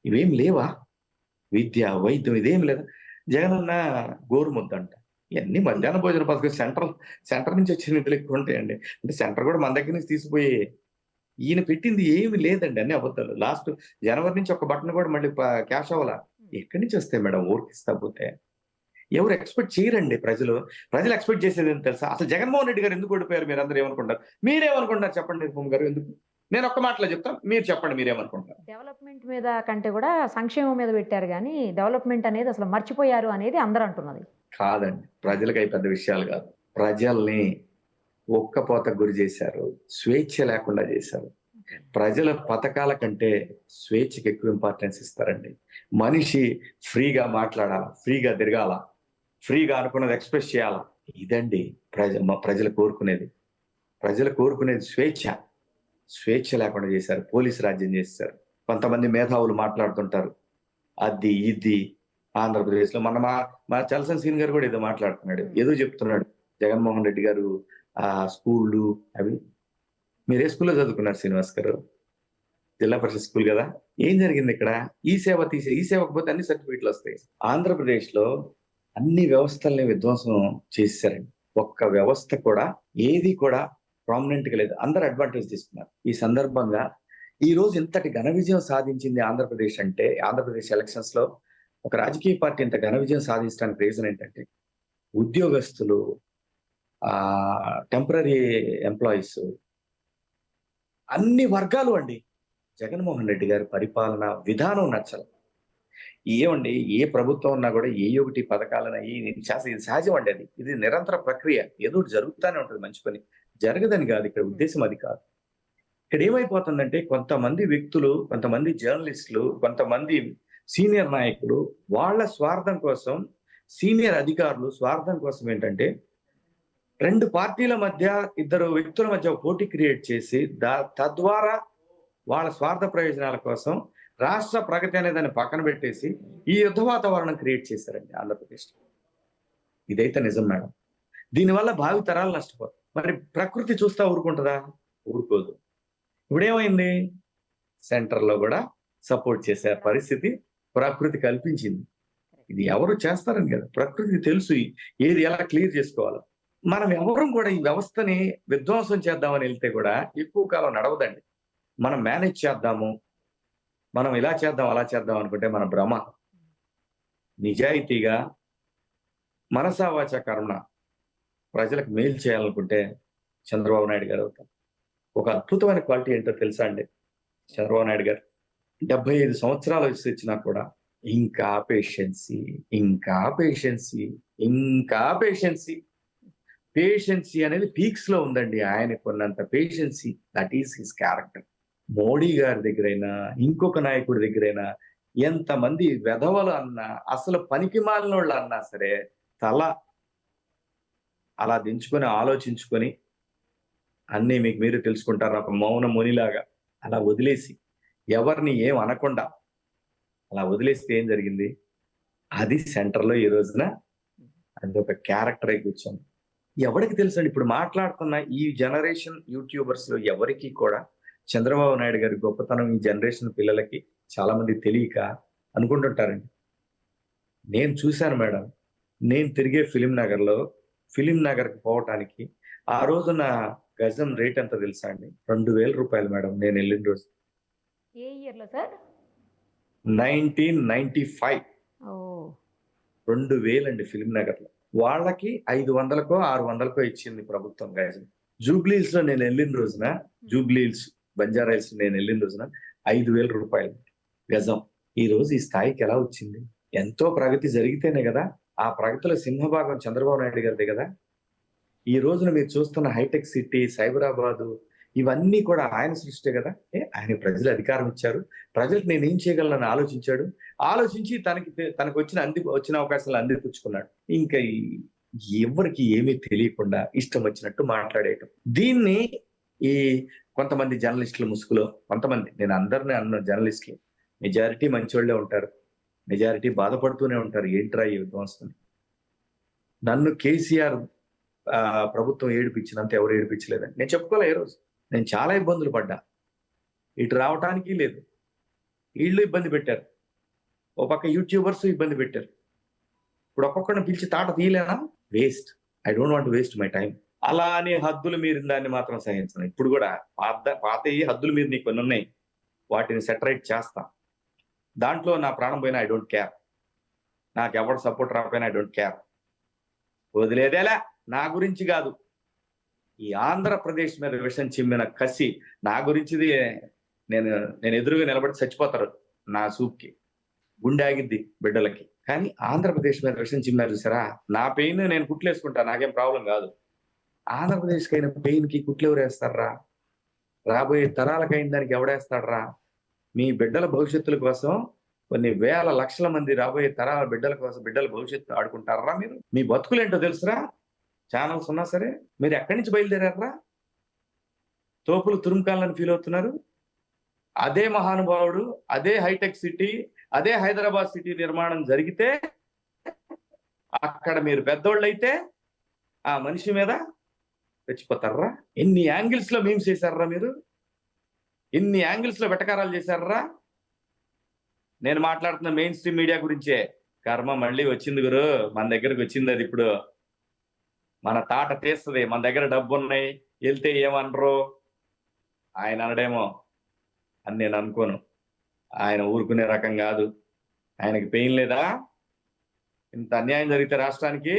ఇవేం లేవా? విద్య, వైద్యం ఇదేం లేదా? జగన్ అన్న గోరుముద్ద అంట, ఇవన్నీ మధ్యాహ్న భోజన పథకం సెంటర్ నుంచి వచ్చిన నిధులు ఎక్కువ ఉంటాయండి. అంటే సెంటర్ కూడా మన దగ్గర నుంచి తీసిపోయి ఈయన పెట్టింది ఏమి లేదండి, అన్ని అబద్ధాలు. లాస్ట్ జనవరి నుంచి ఒక బటన్ కూడా మళ్ళీ క్యాష్ అవ్వాలా. ఎక్కడి నుంచి వస్తాయి మేడం ఊరికిస్తా పోతే? ఎవరు ఎక్స్పెక్ట్ చేయరండి. ప్రజలు ఎక్స్పెక్ట్ చేసేది ఏంటి తెలుసా? అసలు జగన్మోహన్ రెడ్డి గారు ఎందుకు ఓడిపోయారు మీరు అందరూ ఏమనుకుంటారు? మీరేమనుకుంటారు చెప్పండి భూమి గారు? ఎందుకు? నేను ఒక్క మాటలో చెప్తాను, మీరు చెప్పండి మీరేమనుకుంటారు. డెవలప్మెంట్ మీద కంటే కూడా సంక్షేమం మీద పెట్టారు, కానీ డెవలప్మెంట్ అనేది అసలు మర్చిపోయారు అనేది అందరూ అంటున్నది. కాదండి, ప్రజలకు అవి పెద్ద విషయాలు కాదు. ప్రజల్ని ఒక్కపోతకు గురి చేశారు, స్వేచ్ఛ లేకుండా చేశారు. ప్రజల పథకాల కంటే స్వేచ్ఛకి ఎక్కువ ఇంపార్టెన్స్ ఇస్తారండి. మనిషి ఫ్రీగా మాట్లాడాలా, ఫ్రీగా తిరగాల, ఫ్రీగా అనుకున్నది ఎక్స్ప్రెస్ చేయాలా. ఇదండి ప్రజలు కోరుకునేది. ప్రజలు కోరుకునేది స్వేచ్ఛ లేకుండా చేశారు. పోలీసు రాజ్యం చేశారు. కొంతమంది మేధావులు మాట్లాడుతుంటారు అది ఇది. ఆంధ్రప్రదేశ్ లో మన చలసన్ సీన్ గారు కూడా ఏదో మాట్లాడుతున్నాడు, ఏదో చెప్తున్నాడు. జగన్మోహన్ రెడ్డి గారు స్కూళ్ళు అవి, మీరు ఏ స్కూల్లో చదువుకున్నారు శ్రీనివాస్ గారు? జిల్లా పరిషత్ స్కూల్ కదా. ఏం జరిగింది ఇక్కడ? ఈ సేవకు పోతే అన్ని సర్టిఫికెట్లు వస్తాయి. ఆంధ్రప్రదేశ్ లో అన్ని వ్యవస్థల్ని విధ్వంసం చేశారండి. ఒక్క వ్యవస్థ కూడా ఏది కూడా ప్రామినెంట్ గా లేదు. అందరు అడ్వాంటేజ్ తీసుకున్నారు. ఈ సందర్భంగా ఈ రోజు ఇంతటి ఘన విజయం సాధించింది ఆంధ్రప్రదేశ్ అంటే, ఆంధ్రప్రదేశ్ ఎలక్షన్స్ లో ఒక రాజకీయ పార్టీ ఇంత ఘన విజయం సాధించడానికి రీజన్ ఏంటంటే, ఉద్యోగస్తులు, టెంపరీ ఎంప్లాయీస్, అన్ని వర్గాలు అండి. జగన్మోహన్ రెడ్డి గారి పరిపాలన విధానం నచ్చదు. ఏమండి, ఏ ప్రభుత్వం ఉన్నా కూడా ఏ ఒకటి పథకాలను ఇది సహజం అండి. ఇది నిరంతర ప్రక్రియ. ఏదో జరుగుతూనే ఉంటుంది. మంచి పని జరగదని కాదు ఇక్కడ ఉద్దేశం, అది కాదు. ఇక్కడ ఏమైపోతుందంటే, కొంతమంది వ్యక్తులు, కొంతమంది జర్నలిస్టులు, కొంతమంది సీనియర్ నాయకులు వాళ్ళ స్వార్థం కోసం, సీనియర్ అధికారులు స్వార్థం కోసం ఏంటంటే, 2 పార్టీల మధ్య, 2 వ్యక్తుల మధ్య పోటీ క్రియేట్ చేసి తద్వారా వాళ్ళ స్వార్థ ప్రయోజనాల కోసం రాష్ట్ర ప్రగతి అనే దాన్ని పక్కన పెట్టేసి ఈ యుద్ధ వాతావరణం క్రియేట్ చేశారండి ఆంధ్రప్రదేశ్. ఇదైతే నిజం మేడం. దీనివల్ల భావి తరాలు నష్టపోతాయి. మరి ప్రకృతి చూస్తా ఊరుకుంటుందా? ఊరుకోదు. ఇప్పుడేమైంది? సెంటర్‌లో గూడా సపోర్ట్ చేసే పరిస్థితి ప్రకృతి కల్పించింది. ఇది ఎవరు చేస్తారని కాదు. ప్రకృతికి తెలుసు ఏది ఎలా క్లియర్ చేసుకోవాలో. మనం ఎవరం కూడా ఈ వ్యవస్థని విధ్వంసం చేద్దామని ఎళ్తే గూడా ఎక్కువ కాలం నడవదండి. మనం మేనేజ్ చేద్దాము. మనం ఇలా చేద్దాం, అలా చేద్దాం అనుకుంటే మన భ్రమ. నిజాయితీగా మనసా వాచా కర్మణ ప్రజలకు మేలు చేయాలనుకుంటే చంద్రబాబు నాయుడు గారు అవుతారు. ఒక అద్భుతమైన క్వాలిటీ ఏంటో తెలుసా అండి? చంద్రబాబు నాయుడు గారు 75 సంవత్సరాల వయసు వచ్చినా కూడా ఇంకా పేషెన్సీ, ఇంకా పేషెన్సీ, ఇంకా పేషెన్సీ. పేషెన్సీ అనేది పీక్స్ లో ఉందండి. ఆయనకున్నంత patience, that is his character. Modi గారి దగ్గరైనా, ఇంకొక నాయకుడి దగ్గరైనా ఎంతమంది వెధవలు అన్నా, అసలు పనికి మాలినోళ్ళు అన్నా సరే తల అలా దించుకొని ఆలోచించుకొని అన్నీ మీకు మీరు తెలుసుకుంటారు. ఒక మౌన మునిలాగా అలా వదిలేసి ఎవరిని ఏం అనకుండా అలా వదిలేస్తే ఏం జరిగింది? అది సెంటర్‌లో ఈ రోజున అది ఒక క్యారెక్టర్ అయి కూర్చోంది. ఎవరికి తెలుసండి ఇప్పుడు మాట్లాడుతున్న ఈ జనరేషన్ యూట్యూబర్స్‌లో ఎవరికీ కూడా చంద్రబాబు నాయుడు గారి గొప్పతనం ఈ జనరేషన్ పిల్లలకి చాలా మందికి తెలియక అనుకుంటుంటారండి. నేను చూశాను మేడం. నేను తిరిగే ఫిలిం నగర్‌కి పోవటానికి ఆ రోజున గజం రేట్ ఎంత తెలుసా అండి? రూ. 2000 మేడం నేనెళ్ళిన రోజు. ఏ ఇయర్‌లో సార్? 1995 ఓహ్! 2000 అండి ఫిలిం నగర్‌లో. వాళ్ళకి 500కో, 600కో ఇచ్చింది ప్రభుత్వం గజం. జూబ్లీ హిల్స్, బంజారా హిల్స్ నేనెళ్ళిన రోజున రూ. 5000 గజం. ఈ రోజు ఈ స్థాయికి ఎలా వచ్చింది? ఎంతో ప్రగతి జరిగితేనే కదా! ఆ ప్రగతిలో సింహభాగం చంద్రబాబు నాయుడు గారిదే కదా! ఈ రోజున మీరు చూస్తున్న హైటెక్ సిటీ, సైబరాబాదు ఇవన్నీ కూడా ఆయన సృష్టే కదా! ఆయనకి ప్రజలు అధికారం ఇచ్చారు. ప్రజలకు నేనేం చేయగలనని ఆలోచించాడు. ఆలోచించి వచ్చిన అవకాశాలు అందిపుచ్చుకున్నాడు. ఇంకా ఎవ్వరికి ఏమీ తెలియకుండా ఇష్టం వచ్చినట్టు మాట్లాడేయటం. దీన్ని ఈ కొంతమంది జర్నలిస్టుల ముసుగులో నేను అందరిని అన్నాను జర్నలిస్టులు. మెజారిటీ మంచోళ్ళే ఉంటారు. మెజారిటీ బాధపడుతూనే ఉంటారు. ఏంట్రా ఈ విధ్వంసం? నన్ను కేసీఆర్ ప్రభుత్వం ఏడిపించినంత ఎవరు ఏడిపించలేదండి. నేను చెప్పుకోలే ఏ రోజు. నేను చాలా ఇబ్బందులు పడ్డా. ఇటు రావటానికి లేదు. వీళ్ళు ఇబ్బంది పెట్టారు. ఓ పక్క యూట్యూబర్స్ ఇబ్బంది పెట్టారు. ఇప్పుడు ఒక్కొక్కరిని పిలిచి తాట తీయలేనా? Waste. I don't want to waste my time. అలా అని హద్దులు మీరిన దాన్ని మాత్రం సహించను. ఇప్పుడు కూడా పాతయి హద్దులు మీరు నీకు కొన్ని ఉన్నాయి. వాటిని సెటరైట్ చేస్తా. దాంట్లో నా ప్రాణం పోయినా ఐ డోంట్ కేర్. నాకు ఎవరు సపోర్ట్ రాకపోయినా ఐ డోంట్ కేర్. వదిలేదేలా నా గురించి కాదు. ఈ ఆంధ్రప్రదేశ్ మీద విషం చిమ్మిన కసి నా గురించిది. నేను ఎదురుగా నిలబడి చచ్చిపోతారు నా సూప్కి. గుండె ఆగిద్ది బిడ్డలకి. కానీ ఆంధ్రప్రదేశ్ మీద విషం చిమ్మారు చూసారా? నా పెయిన్ నేను కుట్లేసుకుంటా. నాకేం ప్రాబ్లం కాదు. ఆంధ్రప్రదేశ్కి అయిన పెయిన్ కి కుట్లు ఎవరు వేస్తారా? రాబోయే తరాలకైన దానికి ఎవడేస్తాడరా? మీ బిడ్డల భవిష్యత్తుల కోసం కొన్ని వేల లక్షల మంది రాబోయే తరాల బిడ్డల భవిష్యత్తు ఆడుకుంటారా మీరు? మీ బతుకులేంటో తెలుసురా? ఛానల్స్ ఉన్నా సరే మీరు ఎక్కడి నుంచి బయలుదేరారా? తోపులు తురుముకాలని ఫీల్ అవుతున్నారు. అదే మహానుభావుడు, అదే హైటెక్ సిటీ, అదే హైదరాబాద్ సిటీ నిర్మాణం జరిగితే అక్కడ మీరు పెద్దోళ్ళైతే ఆ మనిషి మీద రెచ్చిపోతారా? ఎన్ని యాంగిల్స్ లో మీమ్స్ చేశారా మీరు? ఎన్ని యాంగిల్స్ లో వెటకారాలు చేశారా? నేను మాట్లాడుతున్న మెయిన్ స్ట్రీమ్ మీడియా గురించే. కర్మ మళ్ళీ వచ్చింది గురు. మన దగ్గరకు వచ్చింది అది. ఇప్పుడు మన తాట తీస్తుంది. మన దగ్గర డబ్బు ఉన్నాయి, వెళ్తే ఏమనరు. ఆయన అనడేమో అని నేను అనుకోను. ఆయన ఊరుకునే రకం కాదు. ఆయనకి పెయిన్ లేదా? ఇంత అన్యాయం జరిగితే రాష్ట్రానికి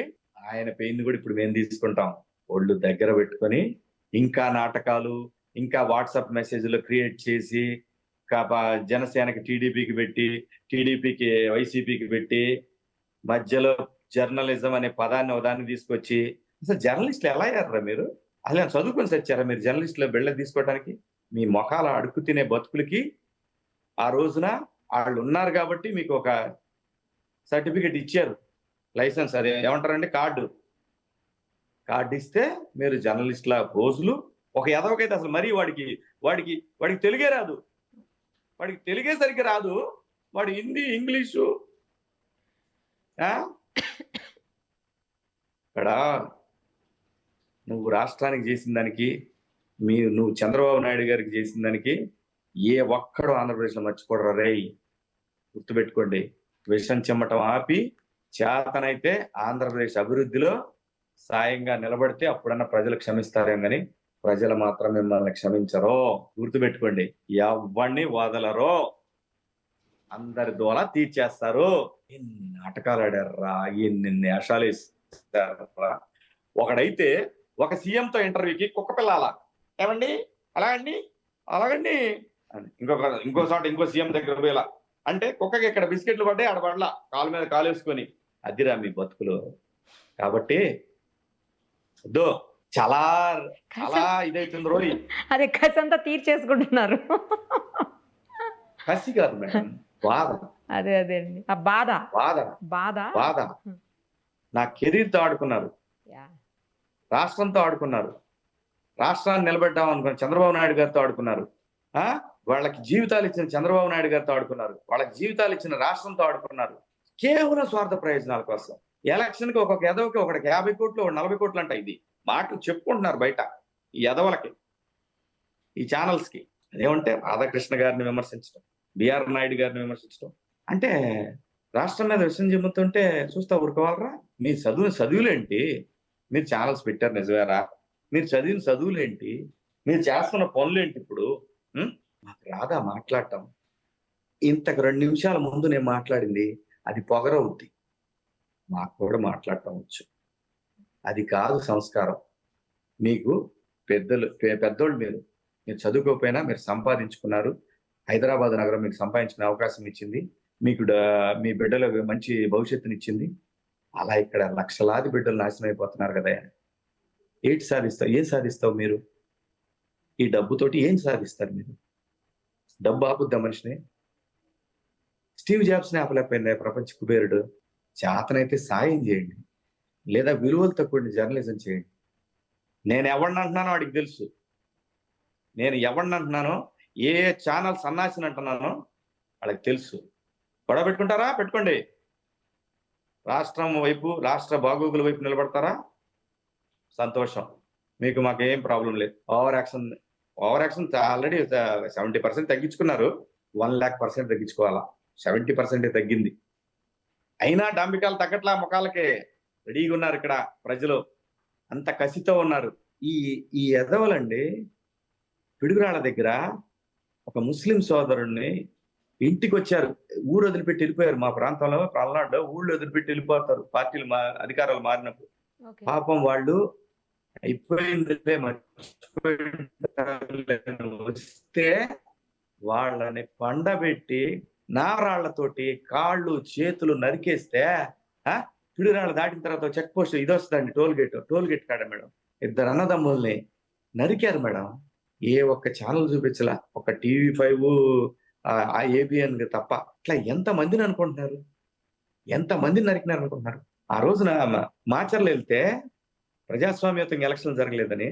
ఆయన పెయిన్ కూడా ఇప్పుడు మేము తీసుకుంటాం. ఒళ్ళు దగ్గర పెట్టుకొని ఇంకా నాటకాలు, ఇంకా వాట్సాప్ మెసేజ్లు క్రియేట్ చేసి జనసేనకి టీడీపీకి పెట్టి, టీడీపీకి వైసీపీకి పెట్టి, మధ్యలో జర్నలిజం అనే పదాన్ని తీసుకొచ్చి, అసలు జర్నలిస్టులు ఎలా అయ్యారా మీరు? అసలు చదువుకొని సచ్చారా మీరు జర్నలిస్టులు బిళ్ళ తీసుకోవడానికి? మీ మొఖాల అడుక్కు తినే బతుకులకి ఆ రోజున వాళ్ళు ఉన్నారు కాబట్టి మీకు ఒక సర్టిఫికెట్ ఇచ్చారు, లైసెన్స్. అదే ఏమంటారండి, కార్డు ఇస్తే మీరు జర్నలిస్టుల రోజులు. ఒక ఎదవకైతే అసలు మరీ వాడికి తెలుగే రాదు. వాడికి తెలుగే సరిగ్గా రాదు. వాడు హిందీ, ఇంగ్లీషు ఇక్కడ నువ్వు రాష్ట్రానికి చేసిన దానికి, నువ్వు చంద్రబాబు నాయుడు గారికి చేసిన దానికి ఏ ఒక్కడు ఆంధ్రప్రదేశ్లో మర్చిపోడరా రేయ్. గుర్తుపెట్టుకోండి. విషం చెమ్మటం ఆపి చేతనైతే ఆంధ్రప్రదేశ్ అభివృద్ధిలో సాయంగా నిలబడితే అప్పుడన్నా ప్రజలు క్షమిస్తారేం కానీ ప్రజలు మాత్రం మిమ్మల్ని క్షమించరో. గుర్తుపెట్టుకోండి. ఎవరిని వదలరో, అందరి దోల తీర్చేస్తారు. ఎన్ని నాటకాలు ఆడారా, ఎన్ని నేషాలు వేస్తారా. ఒకడైతే ఒక సీఎంతో ఇంటర్వ్యూకి కుక్క పిల్లాల ఏమండి అలాగండి అలాగండి అని ఇంకో చోట ఇంకో సీఎం దగ్గర పోయేలా అంటే కుక్కకి ఇక్కడ బిస్కెట్లు పడ్డాయి, ఆడ పడలా, కాలు మీద కాలు వేసుకొని. అదిరా మీ బతుకులు. కాబట్టి వద్దు, చాలా చాలా ఇదైతుంది రోయి. అదే కసి అంతా తీర్చేసుకుంటున్నారు. కసి కాదు మేడం, బాధ. అదే అదే అండి, ఆ బాధ బాధ బాధ బాధ. నా కెరీర్తో ఆడుకున్నారు, యా. రాష్ట్రంతో ఆడుకున్నారు, రాష్ట్రాన్ని నిలబెట్టాం అనుకున్న చంద్రబాబు నాయుడు గారితో ఆడుకున్నారు. వాళ్ళకి జీవితాలు ఇచ్చిన చంద్రబాబు నాయుడు గారితో ఆడుకున్నారు, వాళ్ళకి జీవితాలు ఇచ్చిన రాష్ట్రంతో ఆడుకున్నారు. కేవలం స్వార్థ ప్రయోజనాల కోసం. ఎలక్షన్కి ఒక్కొక్క ఎదవకి ఒకటికి 50 కోట్లు 40 కోట్లు అంట. ఇది మాటలు చెప్పుకుంటున్నారు బయట ఈ ఎదవలకి, ఈ ఛానల్స్ కి. అదేమంటే రాధాకృష్ణ గారిని విమర్శించడం, బిఆర్ నాయుడు గారిని విమర్శించడం అంటే రాష్ట్రం మీద విషయం చెబుతుంటే చూస్తా ఊరుకోవాలరా. మీ చదువులేంటి? మీరు ఛానల్స్ పెట్టారు నిజమేరా, మీరు చదివిన చదువులేంటి, మీరు చేస్తున్న పనులేంటి? ఇప్పుడు నాకు రాదా మాట్లాడటం? ఇంతకు 2 నిమిషాల ముందు నేను మాట్లాడింది అది పొగరవుద్ది. మాకు కూడా మాట్లాడటం వచ్చు. అది కాదు సంస్కారం. మీకు పెద్దోళ్ళు మీరు చదువుకోకపోయినా మీరు సంపాదించుకున్నారు. హైదరాబాద్ నగరం మీకు సంపాదించుకునే అవకాశం ఇచ్చింది, మీకు మీ బిడ్డలకు మంచి భవిష్యత్తునిచ్చింది. అలా ఇక్కడ లక్షలాది బిడ్డలు నాశనం అయిపోతున్నారు కదా. ఏంటి సాధిస్తావు? ఏం సాధిస్తావు మీరు? ఈ డబ్బుతోటి ఏం సాధిస్తారు మీరు? డబ్బు ఆపుద్దా మనిషిని? స్టీవ్ జాబ్స్ని ఆపలేకపోయింది ప్రపంచ కుబేరుడు. చేతనైతే సాయం చేయండి, లేదా విలువలతో కూడిన జర్నలిజం చేయండి. నేను ఎవరిని అంటున్నానో వాడికి తెలుసు. నేను ఎవరిని అంటున్నానో, ఏ ఛానల్ సన్నాసిని అంటున్నానో వాళ్ళకి తెలుసు. గొడవ పెట్టుకుంటారా? పెట్టుకోండి. రాష్ట్రం వైపు, రాష్ట్ర బాగోగుల వైపు నిలబడతారా? సంతోషం. మీకు మాకేం ప్రాబ్లం లేదు. Over action already 70% తగ్గించుకున్నారు. 1,00,000% తగ్గించుకోవాలా. 70% తగ్గింది. అయినా డాంబికాలు తగ్గట్లా, ముఖాలకే రెడీగా ఉన్నారు ఇక్కడ ప్రజలు. అంత కసితో ఉన్నారు. ఈ ఎదవలండి. పిడుగురాళ్ళ దగ్గర ఒక ముస్లిం సోదరుణ్ణి ఇంటికి వచ్చారు, ఊరు వదిలిపెట్టి వెళ్ళిపోయారు. మా ప్రాంతంలో పల్నాడులో ఊళ్ళు వదిలిపెట్టి వెళ్ళిపోతారు పార్టీలు అధికారాలు మారినప్పుడు. పాపం వాళ్ళు అయిపోయిందిలే వస్తే వాళ్ళని పండబెట్టి నారాళ్లతోటి కాళ్ళు చేతులు నరికేస్తే, పిడుగురాళ్ళు దాటిన తర్వాత చెక్ పోస్ట్ ఇది వస్తుందండి, టోల్ గేట్ కాడ మేడం 2 అన్నదమ్ముల్ని నరికారు మేడం. ఏ ఒక్క ఛానల్ చూపించలా, ఒక TV5 ABN తప్ప. ఇట్లా ఎంతమందిని అనుకుంటున్నారు? ఎంతమందిని నరికినారు అనుకుంటున్నారు? ఆ రోజున మాచర్లు వెళ్తే ప్రజాస్వామ్యతంగా ఎలక్షన్ జరగలేదని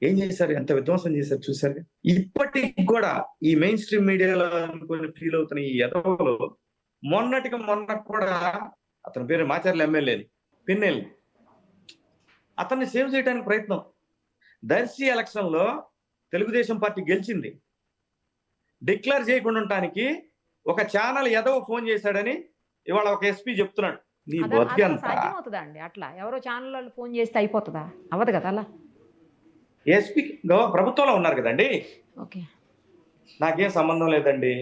ఏం చేశారు? ఎంత విధ్వంసం చేశారు చూసారు. ఇప్పటికి కూడా ఈ మెయిన్ స్ట్రీమ్ మీడియాలో అనుకుని ఫీల్ అవుతున్న ఈ ఎదవలు మొన్న కూడా అతని పేరు మాచర్ల ఎమ్మెల్యేని పిన్నెల్లి, అతన్ని సేవ్ చేయడానికి ప్రయత్నం. దర్శి ఎలక్షన్ లో తెలుగుదేశం పార్టీ గెలిచింది. డిక్లేర్ చేయకుండా ఉండటానికి ఒక ఛానల్ ఎదవ ఫోన్ చేశాడని ఇవాళ ఒక ఎస్పీ చెప్తున్నాడు. నీ బతికి అంత సాధ్యమవుతుందా అండి? అట్లా ఎవరో ఛానల్ వాళ్ళు ఫోన్ చేస్తే అయిపోతుందా? అవ్వదు కదా అలా. ఎస్పీ ప్రభుత్వంలో ఉన్నారు కదండి. ఓకే, నాకేం సంబంధం లేదండి,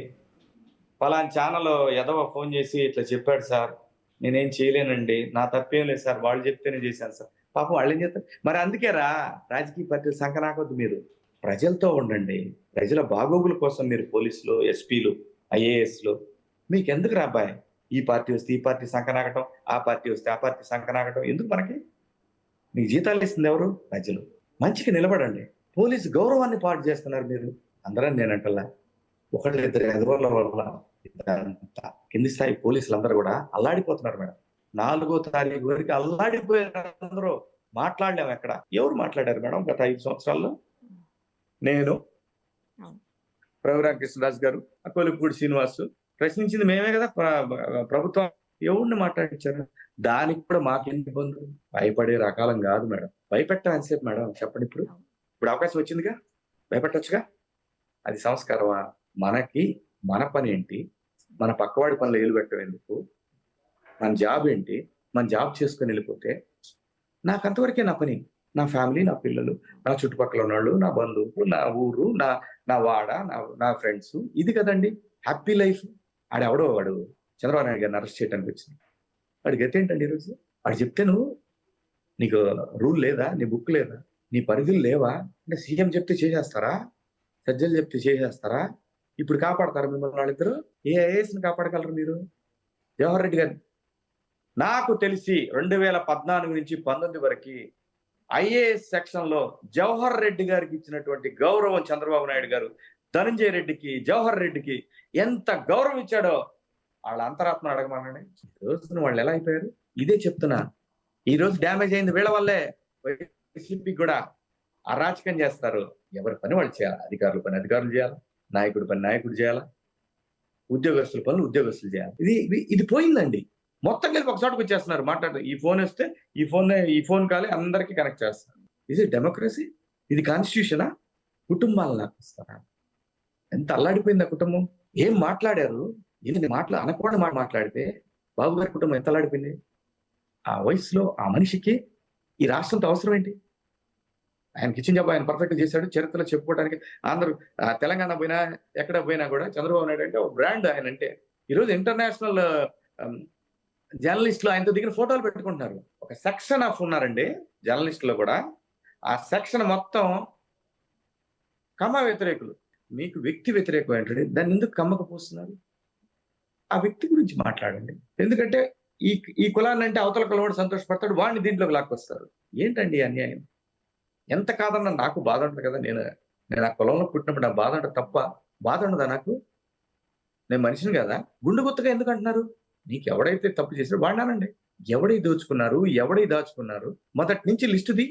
పలానా ఛానల్ ఎదవ ఫోన్ చేసి ఇట్లా చెప్పాడు సార్, నేనేం చేయలేనండి, నా తప్పేం లేదు సార్, వాళ్ళు చెప్తేనే చేశాను సార్. పాపం వాళ్ళు ఏం చేస్తారు మరి? అందుకేరా రాజకీయ పార్టీలు సంకనాకొద్దు. మీరు ప్రజలతో ఉండండి. ప్రజల బాగోగుల కోసం మీరు పోలీసులు, ఎస్పీలు, IASలు మీకు ఎందుకు రాబాయ్? ఈ పార్టీ వస్తే ఈ పార్టీ సంకనాగటం, ఆ పార్టీ వస్తే ఆ పార్టీ సంకనాగటం ఎందుకు? మనకి మీకు జీతాలు ఇస్తుంది ఎవరు? ప్రజలు. మంచిగా నిలబడండి. పోలీసు గౌరవాన్ని పాటు చేస్తున్నారు మీరు. అందరని నేనంటలా, 1-2 ఎదవర్ల వల్ల కింది స్థాయి పోలీసులు కూడా అల్లాడిపోతున్నారు మేడం. 4వ తారీఖు వరకు అల్లాడిపోయారు అందరూ. మాట్లాడలేము ఎక్కడ. ఎవరు మాట్లాడారు మేడం గత 5 సంవత్సరాల్లో? నేను, రఘురామ కృష్ణరాజు గారు, కొలుపూడి శ్రీనివాసు. ప్రశ్నించింది మేమే కదా. ప్రభుత్వం ఎవరిని మాట్లాడించారు? దానికి కూడా మాకేంటి ఇబ్బందులు? భయపడే రకాలం కాదు మేడం. భయపెట్టడం ఎంతసేపు మేడం చెప్పండి ఇప్పుడు? ఇప్పుడు అవకాశం వచ్చిందిగా, భయపెట్టొచ్చుగా. అది సంస్కారమా? మనకి మన పని ఏంటి? మన పక్కవాడి పనులు ఏలు పెట్టడం ఎందుకు? మన జాబ్ ఏంటి? మన జాబ్ చేసుకొని వెళ్ళిపోతే నాకు అంతవరకే నా పని. నా ఫ్యామిలీ, నా పిల్లలు, నా చుట్టుపక్కల ఉన్నోళ్ళు, నా బంధువులు, నా ఊరు, నా నా వాడ, నా ఫ్రెండ్స్, ఇది కదండి హ్యాపీ లైఫ్. వాడు చంద్రబాబు నాయుడు గారిని అరెస్ట్ చేయడానికి వచ్చింది. వాడి గతి ఏంటండి ఈరోజు? వాడు చెప్తే నువ్వు, నీకు రూల్ లేదా? నీ బుక్ లేదా? నీ పరిధులు లేవా? అంటే సీఎం చెప్తే చేసేస్తారా? సజ్జలు చెప్తే చేసేస్తారా? ఇప్పుడు కాపాడతారా మిమ్మల్ని వాళ్ళిద్దరు? ఏ ఐఏఎస్ని కాపాడగలరు మీరు? జవహర్ రెడ్డి గారు నాకు తెలిసి 2014 నుంచి 19 వరకు ఐఏఎస్ సెక్షన్ లో జవహర్ రెడ్డి గారికి ఇచ్చినటువంటి గౌరవం చంద్రబాబు నాయుడు గారు ధనంజయ రెడ్డికి, జవహర్ రెడ్డికి ఎంత గౌరవం ఇచ్చాడో వాళ్ళ అంతరాత్మ అడగమనండి. ఈ రోజున వాళ్ళు ఎలా అయిపోయారు? ఇదే చెప్తున్నా. ఈ రోజు డ్యామేజ్ అయింది వీళ్ళ వల్లే. వైసీపీకి కూడా అరాచకం చేస్తారు. ఎవరి పని వాళ్ళు చేయాలి. అధికారుల పని అధికారులు చేయాలి, నాయకుడి పని నాయకుడు చేయాలి, ఉద్యోగస్తుల పనులు ఉద్యోగస్తులు చేయాలి. ఇది పోయిందండి. మొత్తం కలిపి ఒక చోటకు వచ్చేస్తున్నారు. మాట్లాడుతూ ఈ ఫోన్ వస్తే ఈ ఫోన్ కాలే అందరికీ కనెక్ట్ చేస్తారు. ఇది డెమోక్రసీ? ఇది కాన్స్టిట్యూషనా? కుటుంబాలను నాకిస్తారా? ఎంత అల్లాడిపోయింది ఆ కుటుంబం. ఏం మాట్లాడారు? ఎన్ని అనకూడని మాట మాట్లాడితే బాబు గారి కుటుంబం ఎంత అల్లాడిపోయింది. ఆ వయసులో ఆ మనిషికి ఈ రాష్ట్రంతో అవసరం ఏంటి? ఆయనకి ఇచ్చిన జాబ్ ఆయన పర్ఫెక్ట్ చేశాడు. చరిత్రలో చెప్పుకోవడానికి అందరూ తెలంగాణ పోయినా ఎక్కడ పోయినా కూడా చంద్రబాబు నాయుడు అంటే ఒక బ్రాండ్. ఆయన అంటే ఈరోజు ఇంటర్నేషనల్ జర్నలిస్టులు ఆయనతో దిగిన ఫోటోలు పెట్టుకుంటున్నారు. ఒక సెక్షన్ ఆఫ్ ఉన్నారండి జర్నలిస్టులో కూడా. ఆ సెక్షన్ మొత్తం కమ్మ వ్యతిరేకులు. మీకు వ్యక్తి వ్యతిరేకం ఏంటంటే దాన్ని ఎందుకు కమ్మక పోస్తున్నారు? ఆ వ్యక్తి గురించి మాట్లాడండి. ఎందుకంటే ఈ కులాన్ని అంటే అవతల కులవాడు సంతోషపడతాడు, వాడిని దీంట్లోకి లాక్కొస్తారు. ఏంటండి అన్యాయం? ఎంత కాదన్నా నాకు బాధ ఉంటుంది కదా. నేను ఆ కులంలో పుట్టినప్పుడు నాకు బాధ ఉంటుంది తప్ప బాధ ఉండదా నాకు? నేను మనిషిని కదా. గుండు గుత్తగా ఎందుకు అంటున్నారు? నీకు ఎవడైతే తప్పు చేశాడో వాడినానండి. ఎవడై దోచుకున్నారు, ఎవడై దాచుకున్నారు, మొదటి నుంచి లిస్టుది.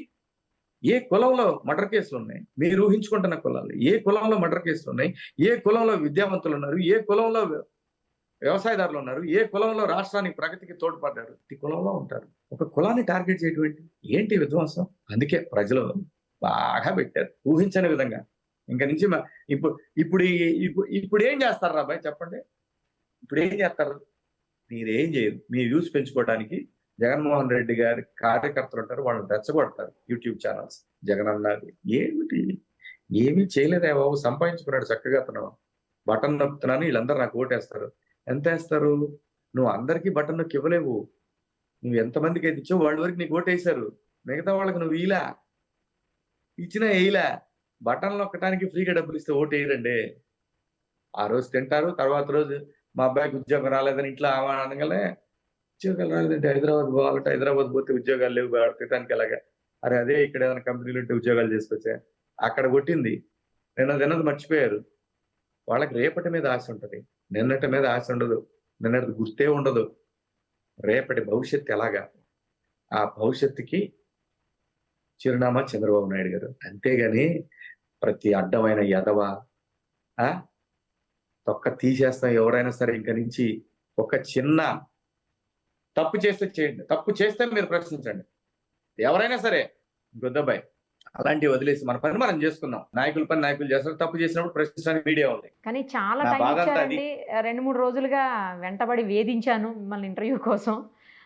ఏ కులంలో మర్డర్ కేసులు ఉన్నాయి? మీరు ఊహించుకుంటున్న కులాలు ఏ కులంలో మర్డర్ కేసులు ఉన్నాయి? ఏ కులంలో విద్యావంతులు ఉన్నారు? ఏ కులంలో వ్యవసాయదారులు ఉన్నారు? ఏ కులంలో రాష్ట్రానికి ప్రగతికి తోడ్పడ్డారు? ఈ కులంలో ఉంటారు. ఒక కులాన్ని టార్గెట్ చేయడం ఏంటి విధ్వంసం? అందుకే ప్రజలు బాగా పెట్టారు ఊహించని విధంగా. ఇంకా నుంచి ఇప్పుడు ఏం చేస్తారు రాబాయ్ చెప్పండి? ఇప్పుడు ఏం చేస్తారు? మీరేం చేయరు. మీ వ్యూస్ పెంచుకోవడానికి జగన్మోహన్ రెడ్డి గారి కార్యకర్తలు ఉంటారు, వాళ్ళని రెచ్చగొడతారు. యూట్యూబ్ ఛానల్స్ జగన్ అన్నది ఏమిటి? ఏమీ చేయలేదే బాబు. సంపాదించుకున్నాడు చక్కగా. అతను బటన్ నొక్కుతున్నాను, వీళ్ళందరూ నాకు ఓటేస్తారు. ఎంత వేస్తారు? నువ్వు అందరికీ బటన్ నొక్కి ఇవ్వలేవు. నువ్వు ఎంతమందికి అయితే ఇచ్చావు వాళ్ళ వరకు నీకు ఓటేశారు. మిగతా వాళ్ళకి నువ్వు ఇచ్చినా వేయలా. బటన్ నొక్కడానికి ఫ్రీగా డబ్బులు ఇస్తే ఓటు వేయరండి. ఆ రోజు తింటారు, తర్వాత రోజు మా అబ్బాయికి ఉద్యోగం రాలేదని ఇంట్లో అనగానే ఉద్యోగాలు రాలేదంటే హైదరాబాద్ పోవాలంటే హైదరాబాద్ పోతే ఉద్యోగాలు లేవు తినడానికి ఎలాగా? అరే అదే ఇక్కడ ఏదైనా కంపెనీలు ఉంటే ఉద్యోగాలు చేసుకొచ్చా. అక్కడ కొట్టింది తిన్నది మర్చిపోయారు. వాళ్ళకి రేపటి మీద ఆశ ఉంటుంది, నిన్నటి మీద ఆశ ఉండదు. నిన్నటి గుర్తే ఉండదు. రేపటి భవిష్యత్తు ఎలాగా? ఆ భవిష్యత్తుకి చిరునామా చంద్రబాబు నాయుడు గారు. అంతేగాని ప్రతి అడ్డమైన ఎదవ తొక్క తీసేస్తాం ఎవరైనా సరే. ఇంక నుంచి ఒక చిన్న తప్పు చేస్తే చేయండి, తప్పు చేస్తే మీరు ప్రశ్నించండి. ఎవరైనా సరే గొద్దబాయ్ అలాంటివి వదిలేసి మన పని మనం చేసుకుందాం. నాయకుల పని నాయకులు చేస్తారు. తప్పు చేసినప్పుడు ప్రశ్నించడానికి మీడియా ఉంది. కానీ చాలా టైం ఇచ్చారండి. 2-3 రోజులుగా వెంటబడి వేధించాను మిమ్మల్ని ఇంటర్వ్యూ కోసం.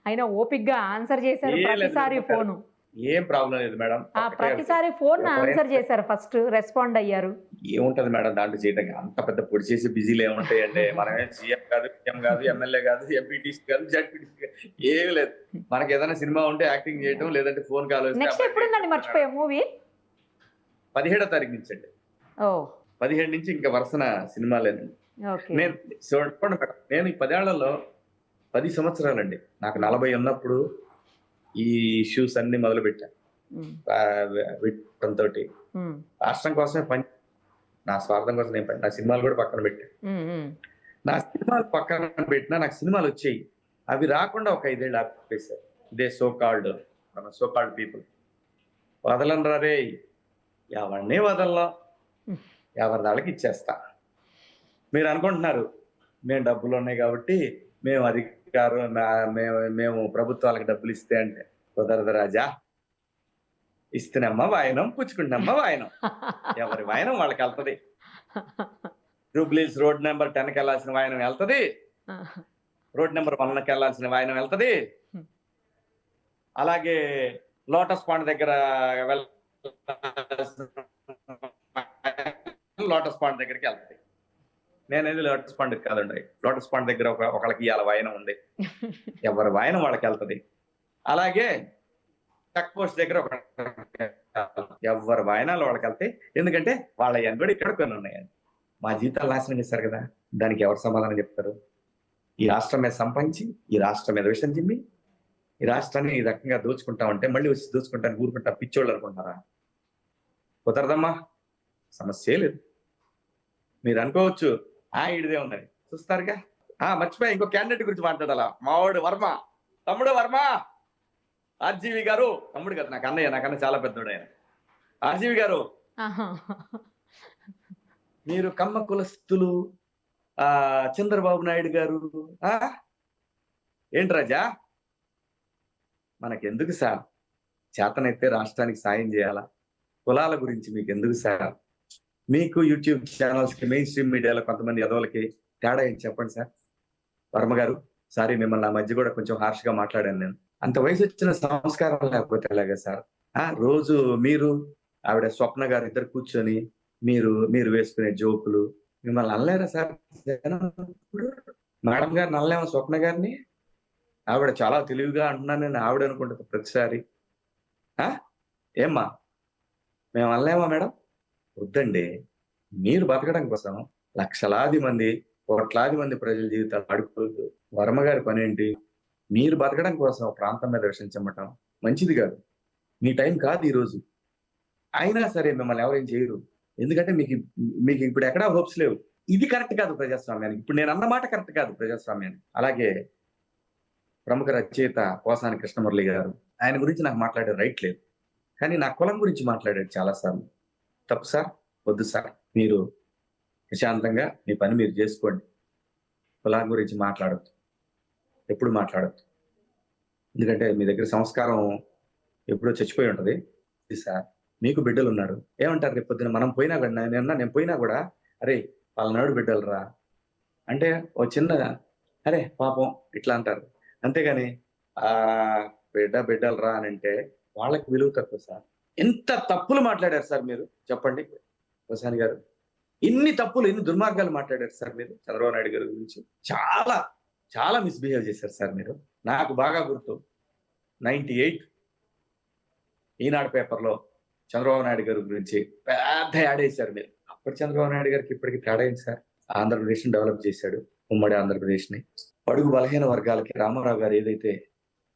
అయినా ఓపిక్గా ఆన్సర్ చేశారు. ప్రతిసారి ఫోను ఏం ప్రాబ్లం లేదు మేడం. ప్రతిసారి ఫోన్ ఆన్సర్ చేశారు, ఫస్ట్ రెస్పాండ్ అయ్యారు. ఏముంటది మేడం దాంట్లో చేయడానికి? అంత పెద్ద పొడి చేసి బిజీలు ఏముంటాయంటే? మనమే సీఎం కాదు, పిఎం కాదు, ఎమ్మెల్యే కాదు, ఎంపీటీసీ కాదు, జడ్పీటీసీ కాదు, ఏమి లేదు. మనకి ఏదైనా సినిమా ఉంటే యాక్టింగ్ చేయడం, లేదంటే ఫోన్ కాల్ వస్తే. నెక్స్ట్ ఎప్పుడుందండి మర్చిపోయా మూవీ? 17వ తారీఖు నుంచి అండి. 17 నుంచి ఇంకా వరుసన సినిమా లేదండి. నేను చూడండి మేడం, నేను ఈ 10 ఏళ్లలో 10 సంవత్సరాలండి. నాకు 40 ఉన్నప్పుడు ఈ ఇష్యూస్ అన్ని మొదలు పెట్టాను. రాష్ట్రం కోసమే పని, నా స్వార్థం కోసం నేను పని. నా సినిమాలు కూడా పక్కన పెట్టాను. నా సినిమాలు పక్కన పెట్టినా నాకు సినిమాలు వచ్చాయి. అవి రాకుండా ఒక 5 ఏళ్ళు ఆపేశారు. ఇదే సోకాల్డ్ పీపుల్. వదలనరా రే, ఎవరినే వదల్లా, ఎవరి దాళ్ళకి ఇచ్చేస్తా. మీరు అనుకుంటున్నారు మేము డబ్బులు ఉన్నాయి కాబట్టి, మేము గారు మేము ప్రభుత్వాలకు డబ్బులు ఇస్తే అంటే కుదరదు రాజా, ఇస్తేనమ్మా వాయనం, పుచ్చుకుంటున్నమ్మా వాయనం. ఎవరి వాయనం వాళ్ళకి వెళ్తది. జూబ్లీస్ రోడ్ నెంబర్ 10కి వెళ్ళాల్సిన వాయనం వెళ్తది, రోడ్ నెంబర్ 1కి వెళ్ళాల్సిన వాయనం వెళ్తది. అలాగే లోటస్ పాండ్ దగ్గర లోటస్ పాండ్ దగ్గరికి వెళ్తది. నేనేది లోటస్ పాండ్ కాదండి, లోటస్ పాండ్ దగ్గర ఒకళ్ళకి ఇవాళ వాయనం ఉంది. ఎవరి వాయనం వాళ్ళకి వెళ్తది. అలాగే చెక్ పోస్ట్ దగ్గర ఎవరి వాయనాలు వాళ్ళకి వెళ్తాయి. ఎందుకంటే వాళ్ళ కూడా ఇక్కడ కొన్ని ఉన్నాయండి. మా జీతాలు నాశనం చేశారు కదా, దానికి ఎవరు సమాధానం చెప్తారు? ఈ రాష్ట్రం మీద సంపాదించి, ఈ రాష్ట్రం మీద విషయం చిమ్మి, ఈ రాష్ట్రాన్ని ఈ రకంగా దోచుకుంటామంటే మళ్ళీ వచ్చి దోచుకుంటాను ఊరుకుంటా పిచ్చోళ్ళు అనుకుంటారా? కుదరదమ్మా, సమస్య లేదు. మీరు అనుకోవచ్చు ఇడిదే ఉందని, చూస్తారుగా. మర్చిపోయా, ఇంకో క్యాండిడేట్ గురించి మాట్లాడాలా. మావాడు వర్మ, తమ్ముడు వర్మ, ఆర్జీవి గారు. తమ్ముడు కదా, నాకు అన్నయ్య, నాకన్నా చాలా పెద్దోడు ఆయన. ఆర్జీవి గారు, మీరు కమ్మ కులస్తులు, చంద్రబాబు నాయుడు గారు ఏంటి రాజా, మనకెందుకు సార్? చేతనైతే రాష్ట్రానికి సాయం చేయాలా? కులాల గురించి మీకు ఎందుకు సార్? మీకు యూట్యూబ్ ఛానల్స్ కి, మెయిన్ స్ట్రీమ్ మీడియాలో కొంతమంది ఎదవలకి తేడా ఏం చెప్పండి సార్. వర్మ గారు, సారీ మిమ్మల్ని ఆ మధ్య కూడా కొంచెం హార్ష్ గా మాట్లాడాను నేను. అంత వయసు వచ్చిన సంస్కారం లేకపోతే ఎలాగా సార్? రోజు మీరు ఆవిడ స్వప్న గారు ఇద్దరు కూర్చొని మీరు వేసుకునే జోకులు మిమ్మల్ని అనలేరా సార్? మేడం గారు నల్లేమో స్వప్న గారిని, ఆవిడ చాలా తెలివిగా అంటున్నాను నేను ఆవిడ అనుకుంటుంది ప్రతిసారి. ఏమ్మా, మేము అనలేమా మేడం? వద్దండి, మీరు బతకడం కోసం లక్షలాది మంది, కోట్లాది మంది ప్రజల జీవితాలు అడుక్కోవద్దు. వర్మ గారి పని ఏంటి? మీరు బతకడం కోసం ప్రాంతం మీద విషయం చెమ్మటం మంచిది కాదు. మీ టైం కాదు ఈరోజు. అయినా సరే మిమ్మల్ని ఎవరేం చేయరు, ఎందుకంటే మీకు ఇప్పుడు ఎక్కడా హోప్స్ లేవు. ఇది కరెక్ట్ కాదు ప్రజాస్వామ్యానికి. ఇప్పుడు నేను అన్నమాట కరెక్ట్ కాదు ప్రజాస్వామ్యానికి. అలాగే ప్రముఖ రచయిత పోసాని కృష్ణమురళి గారు, ఆయన గురించి నాకు మాట్లాడే రైట్ లేదు, కానీ నా కులం గురించి మాట్లాడాడు చాలాసార్లు. తప్పు సార్, వద్దు సార్. మీరు ప్రశాంతంగా మీ పని మీరు చేసుకోండి. కులం గురించి మాట్లాడద్దు, ఎప్పుడు మాట్లాడద్దు. ఎందుకంటే మీ దగ్గర సంస్కారం ఎప్పుడో చచ్చిపోయి ఉంటది. సార్, మీకు బిడ్డలు ఉన్నారు, ఏమంటారు రేపు పొద్దున మనం పోయినా కూడా, నేను పోయినా కూడా అరే వాళ్ళనాడు బిడ్డలు రా అంటే ఓ చిన్న అరే పాపం ఇట్లా అంటారు. అంతేగాని బిడ్డలు రా అని అంటే వాళ్ళకి విలువ తక్కువ సార్. ఎంత తప్పులు మాట్లాడారు సార్ మీరు, చెప్పండి ప్రసాద్ గారు. ఇన్ని తప్పులు, ఇన్ని దుర్మార్గాలు మాట్లాడారు సార్ మీరు చంద్రబాబు నాయుడు గారి గురించి. చాలా చాలా మిస్బిహేవ్ చేశారు సార్ మీరు. నాకు బాగా గుర్తు, 98 ఈనాడు పేపర్లో చంద్రబాబు నాయుడు గారి గురించి పెద్ద యాడ్ వేశారు మీరు. అప్పటి చంద్రబాబు నాయుడు గారికి ఇప్పటికి తేడా ఏంటి సార్? ఆంధ్రప్రదేశ్ ని డెవలప్ చేశాడు, ఉమ్మడి ఆంధ్రప్రదేశ్ ని. బడుగు బలహీన వర్గాలకి రామారావు గారు ఏదైతే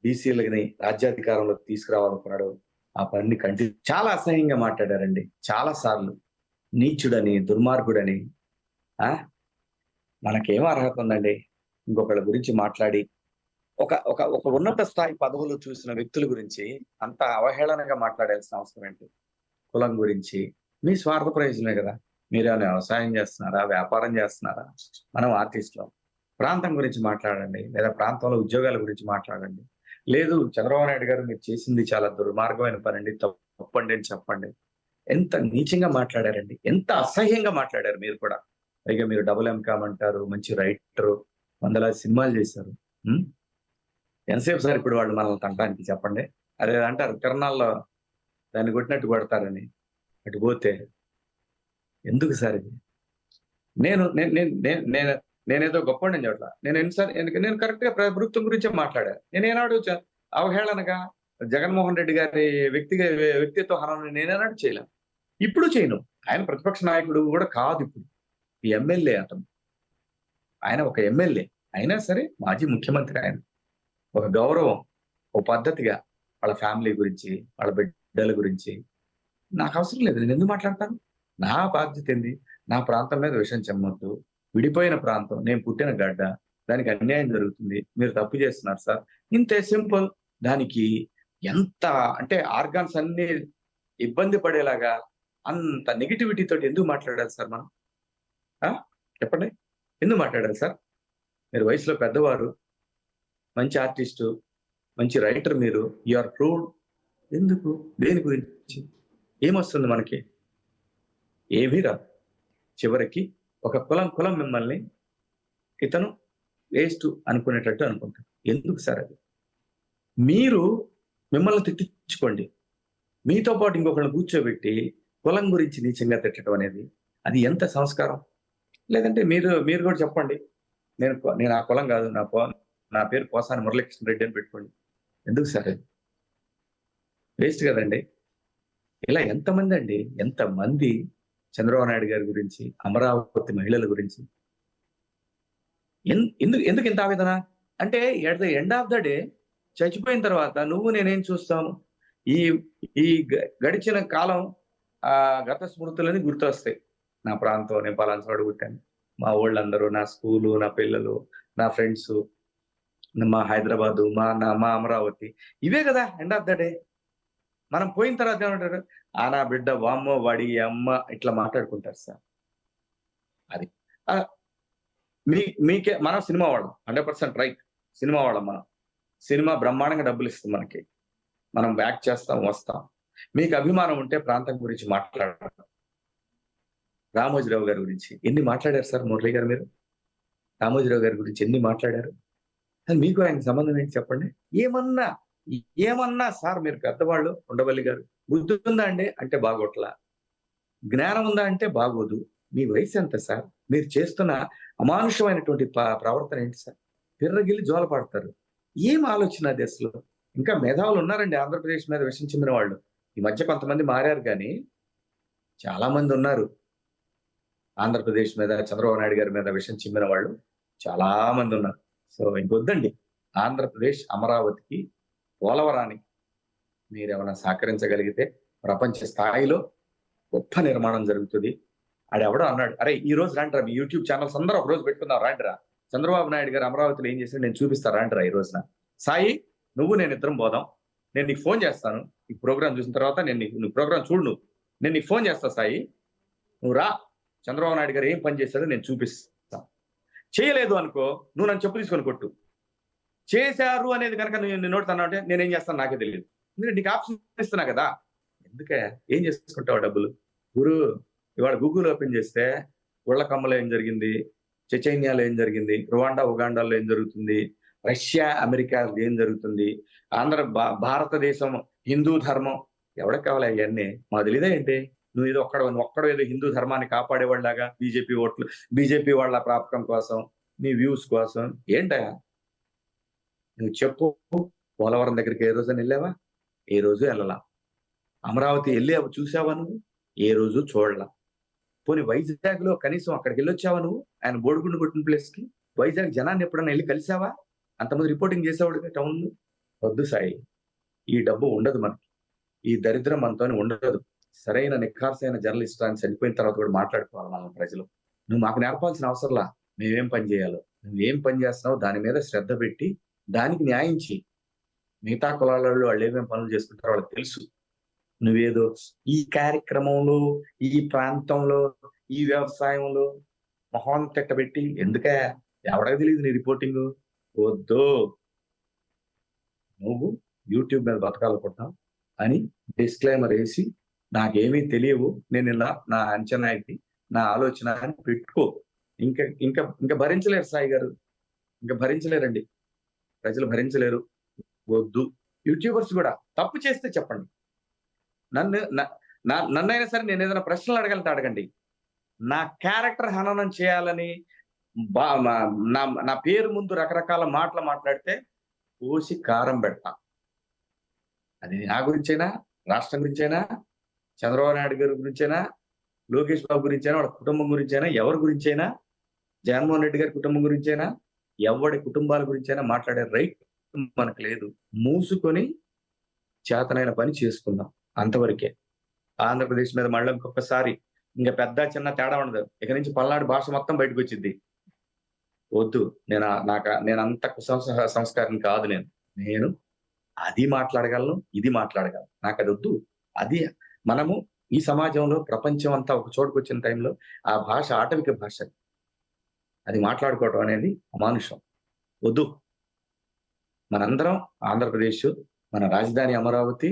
బీసీలని రాజ్యాధికారంలోకి తీసుకురావాలనుకున్నాడో ఆ పని చాలా అసహ్యంగా మాట్లాడారండి చాలా సార్లు. నీచుడని, దుర్మార్గుడని. మనకేం అర్హత ఉందండి ఇంకొకళ్ళ గురించి మాట్లాడి? ఒక ఉన్నత స్థాయి పదవులు చూసిన వ్యక్తుల గురించి అంత అవహేళనగా మాట్లాడాల్సిన అవసరం ఏంటి? కులం గురించి మీ స్వార్థ ప్రయోజనమే కదా. మీరేమైనా వ్యవసాయం చేస్తున్నారా, వ్యాపారం చేస్తున్నారా? మనం ఆర్టిస్టులు. ప్రాంతం గురించి మాట్లాడండి, లేదా ప్రాంతంలో ఉద్యోగాల గురించి మాట్లాడండి. లేదు చంద్రబాబు నాయుడు గారు మీరు చేసింది చాలా దుర్మార్గమైన పని అండి, తప్పండి అని చెప్పండి. ఎంత నీచంగా మాట్లాడారండి, ఎంత అసహ్యంగా మాట్లాడారు మీరు కూడా. పైగా మీరు డబుల్ ఎంకామ్ అంటారు, మంచి రైటరు, వందలాది సినిమాలు చేశారు. ఎంతసేపు సార్ ఇప్పుడు వాళ్ళు మనల్ని తంటానికి చెప్పండి? అదే అంటారు తిరణాల్లో దాన్ని కొట్టినట్టు కొడతారని. అటు పోతే ఎందుకు సార్ ఇది? నేనేదో గొప్ప ఉండని చోట్ల నేను కరెక్ట్ గా ప్రభుత్వం గురించే మాట్లాడా. నేనేనాడు అవహేళనగా జగన్మోహన్ రెడ్డి గారి వ్యక్తిత్వ హననం నేనేనాడు చేయలేను, ఇప్పుడు చేయను. ఆయన ప్రతిపక్ష నాయకుడు కూడా కాదు, ఇప్పుడు ఎమ్మెల్యే అతను. ఆయన ఒక ఎమ్మెల్యే అయినా సరే మాజీ ముఖ్యమంత్రి. ఆయన ఒక గౌరవం, ఒక పద్ధతిగా వాళ్ళ ఫ్యామిలీ గురించి, వాళ్ళ బిడ్డల గురించి నాకు అవసరం లేదు. నేను ఎందుకు మాట్లాడతాను? నా బాధ్యత ఏంది? నా ప్రాంతం మీద విషయం చెమ్మొద్దు. విడిపోయిన ప్రాంతం, నేను పుట్టిన గడ్డ, దానికి అన్యాయం జరుగుతుంది, మీరు తప్పు చేస్తున్నారు సార్, ఇంతే సింపుల్. దానికి ఎంత అంటే ఆర్గాన్స్ అన్ని ఇబ్బంది పడేలాగా అంత నెగిటివిటీ తోటి ఎందుకు మాట్లాడాలి సార్ మనం? చెప్పండి, ఎందుకు మాట్లాడాలి సార్? మీరు వయసులో పెద్దవారు, మంచి ఆర్టిస్టు, మంచి రైటర్ మీరు. You are proved. ఎందుకు? దేని గురించి? ఏమొస్తుంది మనకి? ఏమీ రాదు. చివరికి ఒక కులం మిమ్మల్ని ఇతను వేస్ట్ అనుకునేటట్టు అనుకుంటారు. ఎందుకు సార్ అది? మీరు మిమ్మల్ని తిట్టించుకోండి. మీతో పాటు ఇంకొకరిని కూర్చోబెట్టి కులం గురించి నీచంగా తిట్టడం అనేది అది ఎంత సంస్కారం? లేదంటే మీరు కూడా చెప్పండి. నేను ఆ కులం కాదు, నా పేరు పోసాని మురళీకృష్ణ రెడ్డి అని పెట్టుకోండి. ఎందుకు సార్ అది? వేస్ట్ కదండి. ఇలా ఎంతమంది చంద్రబాబు నాయుడు గారి గురించి, అమరావతి మహిళల గురించి ఎందుకు ఇంత ఆవేదన? అంటే at the end of the day చచ్చిపోయిన తర్వాత నువ్వు నేనేం చూస్తాము? ఈ గడిచిన కాలం గత స్మృతులని గుర్తొస్తాయి. నా ప్రాంతం, నేను పలానా చోట పుట్టాను, మా ఊళ్ళందరూ, నా స్కూలు, నా పిల్లలు, నా ఫ్రెండ్స్, మా హైదరాబాదు, మా అమరావతి, ఇవే కదా ఎండ్ ఆఫ్ ద డే. మనం పోయిన తర్వాత ఏమంటారు? నా బిడ్డ, వామ్మో వాడి అమ్మ, ఇట్లా మాట్లాడుకుంటారు సార్. అది మీకే మనం సినిమా వాళ్ళం, 100% రైట్. సినిమా వాళ్ళం మనం. సినిమా బ్రహ్మాండంగా డబ్బులు ఇస్తుంది మనకి. మనం యాక్ట్ చేస్తాం, వస్తాం. మీకు అభిమానం ఉంటే ప్రాంతం గురించి మాట్లాడారు. రామోజీరావు గారి గురించి ఎన్ని మాట్లాడారు సార్ మురళి గారు? మీరు రామోజీరావు గారి గురించి ఎన్ని మాట్లాడారు? మీకు ఆయన సంబంధం ఏంటి చెప్పండి? ఏమన్నా సార్, మీరు పెద్దవాళ్ళు, ఉండవల్లి గారు, బుద్ధి ఉందా అండి అంటే బాగోట్లా, జ్ఞానం ఉందా అంటే బాగోదు. మీ వయసు ఎంత సార్? మీరు చేస్తున్న అమానుషమైనటువంటి ప్రవర్తన ఏంటి సార్? పిర్రగిల్లి జోల పడతారు. ఏం ఆలోచన అది అసలు? ఇంకా మేధావులు ఉన్నారండి ఆంధ్రప్రదేశ్ మీద విషం చిమ్మిన వాళ్ళు. ఈ మధ్య కొంతమంది మారారు, కానీ చాలా మంది ఉన్నారు ఆంధ్రప్రదేశ్ మీద, చంద్రబాబు నాయుడు గారి మీద విషం చిమ్మిన వాళ్ళు చాలా మంది ఉన్నారు. సో ఇంకొద్దండి. ఆంధ్రప్రదేశ్, అమరావతికి, పోలవరానికి మీరేమైనా సహకరించగలిగితే ప్రపంచ స్థాయిలో గొప్ప నిర్మాణం జరుగుతుంది. ఆడెవడో అన్నాడు, అరే ఈ రోజు రాండ్రా, మీ యూట్యూబ్ ఛానల్స్ అందరూ ఒక రోజు పెట్టుకుందాం రాండ్రా, చంద్రబాబు నాయుడు గారు అమరావతిలో ఏం చేశాడు నేను చూపిస్తా రాండ్రా ఈ రోజున. సాయి, నేను ఇద్దరం పోదాం, నేను నీకు ఫోన్ చేస్తాను. ఈ ప్రోగ్రామ్ చూసిన తర్వాత నువ్వు ప్రోగ్రామ్ చూడు, నేను నీకు ఫోన్ చేస్తా సాయి, నువ్వు రా, చంద్రబాబు నాయుడు గారు ఏం పని చేశాడో నేను చూపిస్తా. చేయలేదు అనుకో, నువ్వు నన్ను చెప్పు తీసుకొని కొట్టు. చేశారు అనేది కనుక నేను నోడుతున్నా అంటే నేనేం చేస్తాను నాకే తెలియదు. ఎందుకంటే నీకు ఆప్షన్ ఇస్తున్నా కదా. ఎందుకే ఏం చేసుకుంటావు డబ్బులు? ఇవాళ గూగుల్ ఓపెన్ చేస్తే ఉళ్ళకమ్మలో ఏం జరిగింది, చెచైన్యాలో ఏం జరిగింది, రువాండా, ఉగాండాలో ఏం జరుగుతుంది, రష్యా, అమెరికా ఏం జరుగుతుంది, భారతదేశం, హిందూ ధర్మం, ఎవరికి కావాలి అవన్నీ? మాకు తెలియదా ఏంటి? నువ్వు ఏదో ఒక్కడో ఏదో హిందూ ధర్మాన్ని కాపాడేవాళ్ళలాగా బీజేపీ వాళ్ళ ప్రాపకం కోసం, నీ వ్యూస్ కోసం ఏంటయా? నువ్వు చెప్పు. పోలవరం దగ్గరికి ఏ రోజు వెళ్ళావా? ఏ రోజు వెళ్ళలా. అమరావతి వెళ్ళావు, చూసావా నువ్వు? ఏ రోజు చూడలా. పోనీ వైజాగ్ లో కనీసం అక్కడికి వెళ్ళొచ్చావా నువ్వు? ఆయన బోడిగుండు కొట్టిన ప్లేస్ కి వైజాగ్ జనాన్ని ఎప్పుడన్నా వెళ్ళి కలిసావా? అంతమంది రిపోర్టింగ్ చేసేవాడు టౌన్. వద్దు సాయి, ఈ డబ్బు ఉండదు మనకి, ఈ దరిద్రం మనతో ఉండదు. సరైన నిఖార్సైన జర్నలిస్ట్ అని చనిపోయిన తర్వాత కూడా మాట్లాడుకోవాలి మనం ప్రజలు. నువ్వు మాకు నేర్పాల్సిన అవసరంలా, మేమేం పని చేయాలో. నువ్వేం పని చేస్తున్నావు దాని మీద శ్రద్ధ పెట్టి దానికి న్యాయం చేయి. మిగతా కులాలలో వాళ్ళు ఏమేమి పనులు చేసుకుంటారో వాళ్ళకి తెలుసు. నువ్వేదో ఈ కార్యక్రమంలో, ఈ ప్రాంతంలో, ఈ వ్యవసాయంలో మొహం తిట్టబెట్టి ఎందుకే? ఎవరికి తెలియదు నీ రిపోర్టింగ్? వద్దు. నువ్వు యూట్యూబ్ మీద బతకాలనుకుంటున్నావు అని డిస్క్లైమర్ వేసి నాకేమీ తెలియవు, నేను ఇలా నా అంచనాకి, నా ఆలోచన అని పెట్టుకో. ఇంకా ఇంకా ఇంకా భరించలేరు సాయి గారు, ఇంకా భరించలేరండి ప్రజలు, భరించలేరు. వద్దు. యూట్యూబర్స్ కూడా తప్పు చేస్తే చెప్పండి. నన్నైనా సరే నేను ఏదైనా ప్రశ్నలు అడగలంటే అడగండి. నా క్యారెక్టర్ హననం చేయాలని నా పేరు ముందు రకరకాల మాటలు మాట్లాడితే పోసి కారం పెడతా. అది నా గురించైనా, రాష్ట్రం గురించైనా, చంద్రబాబు నాయుడు గారి గురించైనా, లోకేష్ బాబు గురించైనా, వాళ్ళ కుటుంబం గురించైనా, ఎవరి గురించైనా, జగన్మోహన్ రెడ్డి గారి కుటుంబం గురించైనా, ఎవరి కుటుంబాల గురించైనా మాట్లాడే రైట్ మనకు లేదు. మూసుకొని చేతనైన పని చేసుకుందాం, అంతవరకే. ఆంధ్రప్రదేశ్ మీద మళ్ళీ ఇంకొకసారి ఇంకా పెద్ద చిన్న తేడా ఉండదు. ఇక నుంచి పల్నాడు భాష మొత్తం బయటకు వచ్చింది. వద్దు. నేను అంత సంస్కారం కాదు. నేను అది మాట్లాడగలను, ఇది మాట్లాడగలను. నాకు అది వద్దు. అది మనము ఈ సమాజంలో ప్రపంచం అంతా ఒక చోటుకు వచ్చిన టైంలో ఆ భాష ఆటవిక భాష, అది మాట్లాడుకోవడం అనేది అమానుషం. వద్దు. మనందరం ఆంధ్రప్రదేశ్, మన రాజధాని అమరావతి,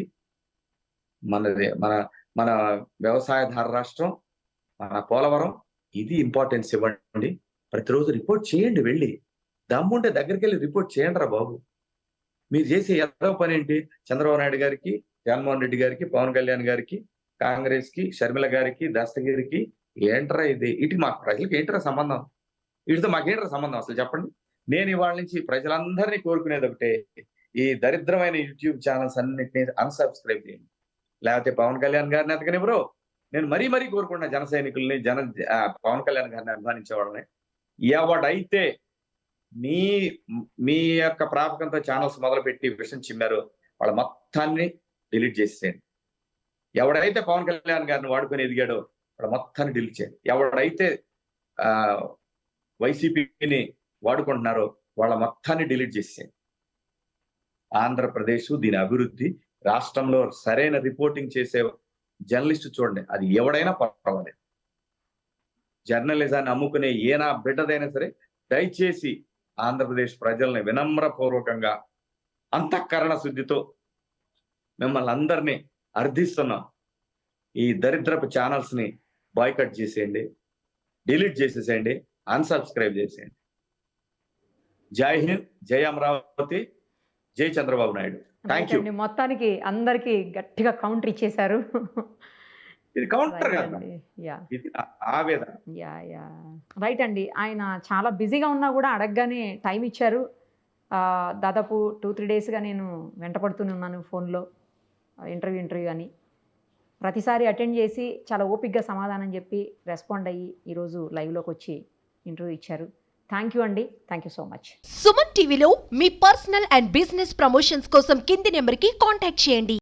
మనది మన మన వ్యవసాయధార రాష్ట్రం, మన పోలవరం, ఇది ఇంపార్టెన్స్ ఇవ్వండి. ప్రతిరోజు రిపోర్ట్ చేయండి, వెళ్ళి దమ్ముంటే దగ్గరికి వెళ్ళి రిపోర్ట్ చేయండి రా బాబు. మీరు చేసే ఏదో పని ఏంటి? చంద్రబాబు నాయుడు గారికి, జగన్మోహన్ రెడ్డి గారికి, పవన్ కళ్యాణ్ గారికి, కాంగ్రెస్ కి, షర్మిల గారికి, దస్తగిరికి ఏంట్రా ఇది? ఇటు మాకు ప్రజలకు ఏంట్రా సంబంధం? వీటితో మాకేంట్రా సంబంధం అసలు చెప్పండి. నేను ఇవాళ నుంచి ప్రజలందరినీ కోరుకునేది ఒకటే, ఈ దరిద్రమైన యూట్యూబ్ ఛానల్స్ అన్నిటినీ అన్సబ్స్క్రైబ్ చేయండి. లేకపోతే పవన్ కళ్యాణ్ గారిని ఎతకనివ్వరు. నేను మరీ మరీ కోరుకుంటున్నా జన సైనికుల్ని, పవన్ కళ్యాణ్ గారిని అభిమానించే వాళ్ళని, ఎవడైతే మీ మీ యొక్క ప్రాపకంతో ఛానల్స్ మొదలుపెట్టి విషయం చిమ్మారో వాళ్ళ మొత్తాన్ని డిలీట్ చేసేయండి. ఎవడైతే పవన్ కళ్యాణ్ గారిని వాడుకొని ఎదిగాడో వాళ్ళ మొత్తాన్ని డిలీట్ చేయండి. ఎవడైతే వైసీపీని వాడుకుంటున్నారో వాళ్ళ మొత్తాన్ని డిలీట్ చేసేయండి. ఆంధ్రప్రదేశ్, దీని అభివృద్ధి, రాష్ట్రంలో సరైన రిపోర్టింగ్ చేసే జర్నలిస్ట్ చూడండి, అది ఎవడైనా పర్వాలేదు. జర్నలిజాన్ని అమ్ముకునే ఏనా బిడ్డదైనా సరే దయచేసి ఆంధ్రప్రదేశ్ ప్రజల్ని వినమ్రపూర్వకంగా అంతఃకరణ శుద్ధితో మిమ్మల్ని అందరినీ అర్థిస్తున్నాం. ఈ దరిద్రపు ఛానల్స్ ని బాయ్కట్ చేసేయండి, డిలీట్ చేసేసేయండి, అన్సబ్స్క్రైబ్ చేసేయండి. జై హింద్, జై అమరావతి, జై చంద్రబాబు నాయుడు. Thank you. మొత్తానికి అందరికి గట్టిగా కౌంటర్ ఇచ్చేశారు. ఇది కౌంటర్ కాదు, యా ఇది ఆవేదన. యా యా రైట్ అండి. ఆయన చాలా బిజీగా ఉన్నా కూడా అడగగానే టైం ఇచ్చారు. దాదాపు 2-3 డేస్గా నేను వెంటపడుతూనే ఉన్నాను ఫోన్లో, ఇంటర్వ్యూ అని. ప్రతిసారి అటెండ్ చేసి చాలా ఓపిక్గా సమాధానం చెప్పి రెస్పాండ్ అయ్యి ఈరోజు లైవ్లోకి వచ్చి ఇంటర్వ్యూ ఇచ్చారు. థ్యాంక్ యూ అండి, thank you so much. Suman టీవీలో మీ పర్సనల్ అండ్ బిజినెస్ ప్రమోషన్స్ కోసం కింది నెంబర్కి కాంటాక్ట్ చేయండి.